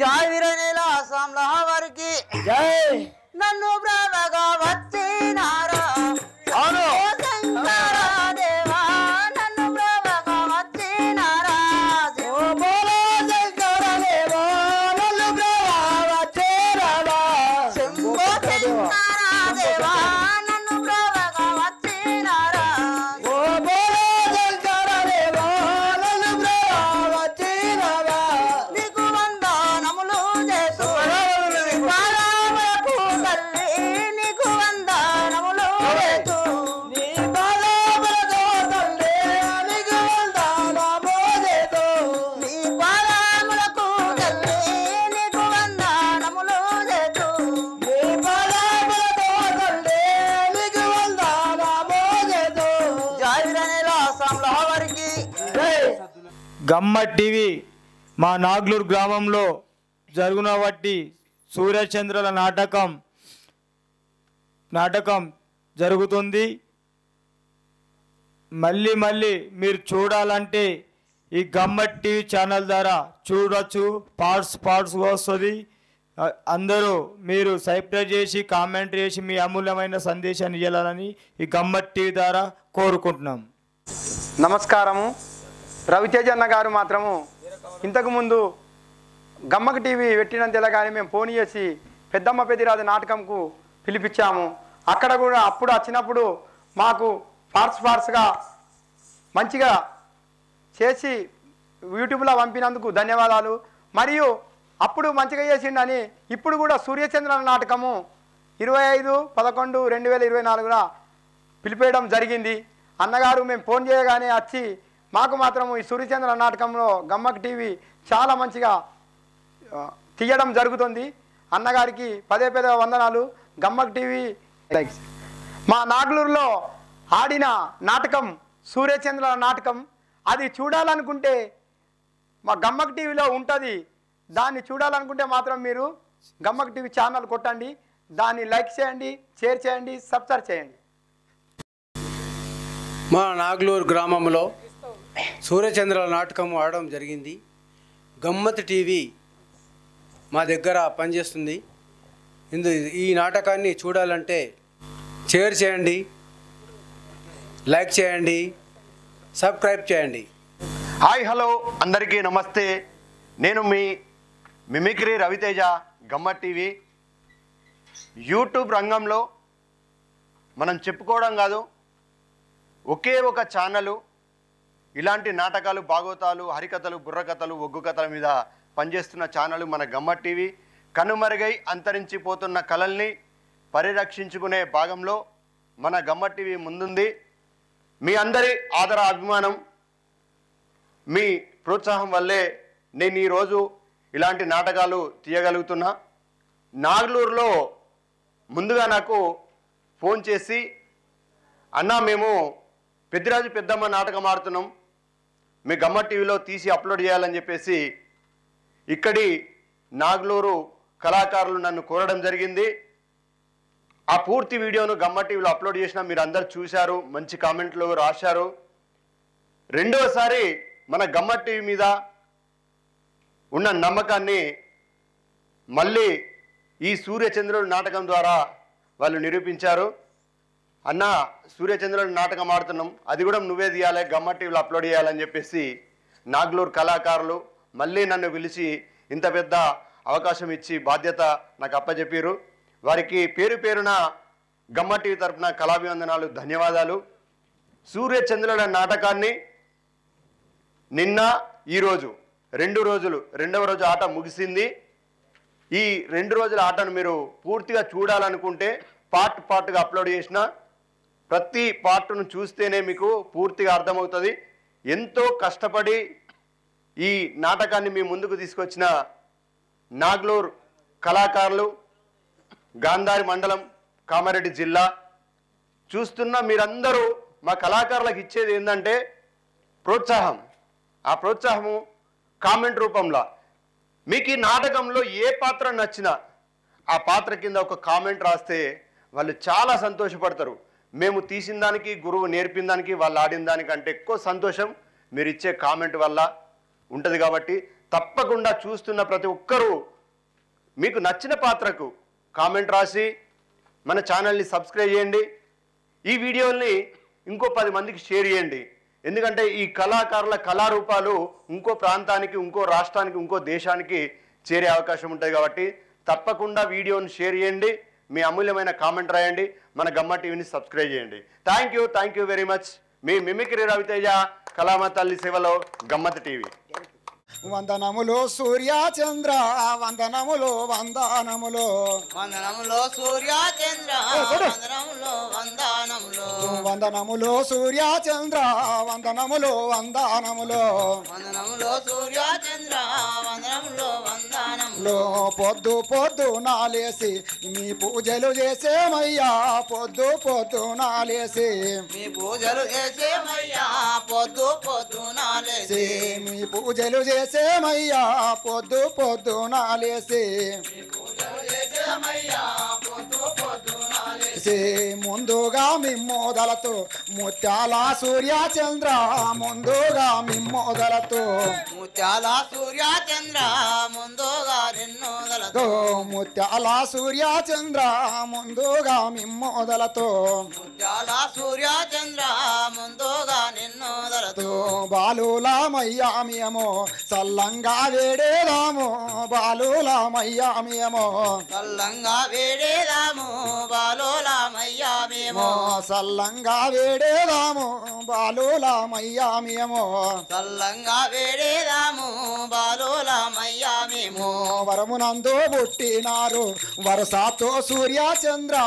జై వీరనేల సామ్లావరికి జై నన్ను బ్రవగా వచ్చినారా అవును ఓ శంకర దేవా నన్ను బ్రవగా వచ్చినారా ఓ బోలో శంకర దేవా నన్ను బ్రవ చేరాలా శంభో శంకర దేవా నన్ను బ్రవగా వచ్చినారా ఓ బోలో శంకర దేవా నన్ను బ్రవ చేరాలా నీకు వందనములు చేసు పాదములకు తల్లి నీకు వందనములు చేసు నీ పాదములతో తల్లి నీకు వందనము చేతు నీ పాదములకు తల్లి నీకు వందనములు చేసు నీ పాదములతో తల్లి నీకు వందనము చేతు జై వీరనేల సామ్లావరికి గమ్మత్ టీవీ మా నాగ్లూరు గ్రామంలో జరుగున బట్టి సూర్యచంద్రుల నాటకం జరుగుతుంది. మళ్ళీ మీరు చూడాలంటే ఈ గమ్మత్ టీవీ ఛానల్ ద్వారా చూడవచ్చు. పార్ట్స్ వస్తుంది. అందరూ మీరు సబ్స్క్రైబ్ చేసి కామెంట్ చేసి మీ అమూల్యమైన సందేశాన్ని ఇవ్వాలని ఈ గమ్మత్ టీవీ ద్వారా కోరుకుంటున్నాం. నమస్కారము. రవితేజ అన్న గారు మాత్రము ఇంతకుముందు గమ్మక టీవీ పెట్టినంత తెలగానే మేము ఫోన్ చేసి పెద్దమ్మ పెద్దిరాజు నాటకంకు పిలిపించాము. అక్కడ కూడా అప్పుడు వచ్చినప్పుడు మాకు పార్ట్స్గా మంచిగా చేసి యూట్యూబ్లో పంపినందుకు ధన్యవాదాలు. మరియు అప్పుడు మంచిగా చేసిండని ఇప్పుడు కూడా సూర్యచంద్ర నాటకము 25/11/2024 పిలిపేయడం జరిగింది. అన్నగారు మేము ఫోన్ చేయగానే వచ్చి మాకు మాత్రం ఈ సూర్యచంద్ర నాటకంలో గమ్మక్ టీవీ చాలా మంచిగా తీయడం జరుగుతుంది. అన్నగారికి పదే వందనాలు. గమ్మక్ టీవీ థ్యాంక్స్. మా నాగలూరులో ఆడిన నాటకం సూర్యచంద్ర నాటకం అది చూడాలనుకుంటే మా గమ్మక్ టీవీలో ఉంటుంది. దాన్ని చూడాలనుకుంటే మాత్రం మీరు గమ్మక్ టీవీ ఛానల్ కొట్టండి, దాన్ని లైక్ చేయండి, షేర్ చేయండి, సబ్స్క్రైబ్ చేయండి. మా నాగలూరు గ్రామంలో సూర్యచంద్ర నాటకం ఆడడం జరిగింది. గమ్మత్ టీవీ మా దగ్గర పనిచేస్తుంది. ఈ నాటకాన్ని చూడాలంటే షేర్ చేయండి, లైక్ చేయండి, సబ్స్క్రైబ్ చేయండి. హాయ్ హలో అందరికీ నమస్తే. నేను మీ మిమిక్రీ రవితేజ. గమ్మత్ టీవీ యూట్యూబ్ రంగంలో మనం చెప్పుకోవడం కాదు, ఒకే ఒక ఛానలు ఇలాంటి నాటకాలు, భాగవతాలు, హరికథలు, బుర్రకథలు, ఒగ్గు కథల మీద పనిచేస్తున్న ఛానల్ మన గమ్మత్ టీవీ. కనుమరుగై అంతరించిపోతున్న కళల్ని పరిరక్షించుకునే భాగంలో మన గమ్మత్ టీవీ ముందుంది. మీ అందరి ఆదర అభిమానం, మీ ప్రోత్సాహం వల్లే నేను ఈరోజు ఇలాంటి నాటకాలు తీయగలుగుతున్నా. నాగలూరులో ముందుగా నాకు ఫోన్ చేసి, అన్నా మేము పెద్దిరాజు పెద్దమ్మ నాటకం ఆడుతున్నాం, మీ గమ్మత్ టీవీలో తీసి అప్లోడ్ చేయాలని చెప్పేసి ఇక్కడి నాగలూరు కళాకారులు నన్ను కోరడం జరిగింది. ఆ పూర్తి వీడియోను గమ్మ టీవీలో అప్లోడ్ చేసిన మీరు అందరు చూశారు, మంచి కామెంట్లు రాశారు. రెండోసారి మన గమ్మ టీవీ మీద ఉన్న నమ్మకాన్ని మళ్ళీ ఈ సూర్యచంద్రుడు నాటకం ద్వారా వాళ్ళు నిరూపించారు. అన్న సూర్యచంద్రుడు నాటకం ఆడుతున్నాం, అది కూడా నువ్వే తీయాలి, గమ్మ టీవీలో అప్లోడ్ చేయాలని చెప్పేసి నాగ్లూరు కళాకారులు మళ్ళీ నన్ను పిలిచి ఇంత పెద్ద అవకాశం ఇచ్చి బాధ్యత నాకు అప్పచెప్పారు. వారికి పేరు పేరున గమ్మ టీవీ తరపున కళాభివందనాలు, ధన్యవాదాలు. సూర్యచంద్రుల నాటకాన్ని నిన్న ఈరోజు 2 రోజులు, రెండవ రోజు ఆట ముగిసింది. ఈ 2 రోజుల ఆటను మీరు పూర్తిగా చూడాలనుకుంటే పార్ట్గా అప్లోడ్ చేసిన ప్రతి పార్ట్ను చూస్తేనే మీకు పూర్తిగా అర్థమవుతుంది. ఎంతో కష్టపడి ఈ నాటకాన్ని మీ ముందుకు తీసుకొచ్చిన నాగ్లూరు కళాకారులు, గాంధారి మండలం, కామారెడ్డి జిల్లా. చూస్తున్న మీరందరూ మా కళాకారులకు ఇచ్చేది ఏంటంటే ప్రోత్సాహం. ఆ ప్రోత్సాహము కామెంట్ రూపంలో మీకు ఈ నాటకంలో ఏ పాత్ర నచ్చినా ఆ పాత్ర కింద ఒక కామెంట్ రాస్తే వాళ్ళు చాలా సంతోషపడతారు. మేము తీసిన దానికి, గురువు నేర్పిన దానికి, వాళ్ళు ఆడిన దానికంటే ఎక్కువ సంతోషం మీరు ఇచ్చే కామెంట్ వల్ల ఉంటుంది. కాబట్టి తప్పకుండా చూస్తున్న ప్రతి ఒక్కరూ మీకు నచ్చిన పాత్రకు కామెంట్ రాసి మన ఛానల్ని సబ్స్క్రైబ్ చేయండి. ఈ వీడియోని ఇంకో 10 మందికి షేర్ చేయండి. ఎందుకంటే ఈ కళాకారుల కళారూపాలు ఇంకో ప్రాంతానికి, ఇంకో రాష్ట్రానికి, ఇంకో దేశానికి చేరే అవకాశం ఉంటుంది. కాబట్టి తప్పకుండా వీడియోని షేర్ చేయండి, మీ అమూల్యమైన కామెంట్ రాయండి, మన గమ్మ టీవీని సబ్స్క్రైబ్ చేయండి. Thank you very much. మీ మిమిక్రీ రవితేజ, కళామ తల్లి సేవలో గమ్మత్ టీవీ. వందనములు సూర్యచంద్ర, వందనములు వందనములు, వందనములో సూర్యచంద్ర, వందనములో వందనములో, వందనములు సూర్యచంద్ర, వందనములు వందనములు, వందనములో సూర్యచంద్ర, వందనములో వందనములో. పొద్దు నాలేసి మీ పూజలు చేసేమయ్యా, పొద్దు నాలేసి మీ పూజలు చేసేమయ్యా, పొద్దు నాలేసి మీ పూజలు చేసేమయ్యా, పొద్దు నాలేసి ముందుగా మిమ్మోదలతో ముత్యాల సూర్యచంద్ర, ముందుగా మిమ్మోదలతో ముత్యాల సూర్యచంద్ర, ముందుగా నిన్నోదలతో ముత్యాల సూర్యచంద్ర, ముందుగా మిమ్మోదలతో ముత్యాల సూర్యచంద్ర, ముందుగా నిన్నోదలతో బాలులమయ్యా మేము సల్లంగా వేడేదాము, బాలులమయ్యా మేము సల్లంగా వేడేదాము, బాలోలమయ్యా మేము సల్లంగా వేడేదాము, బాలులమయ్యా మేము సల్లంగా వేడేదాము, బాలోలమయ్యా మేము వరమునందు పుట్టినారు వరసాతో సూర్యచంద్ర.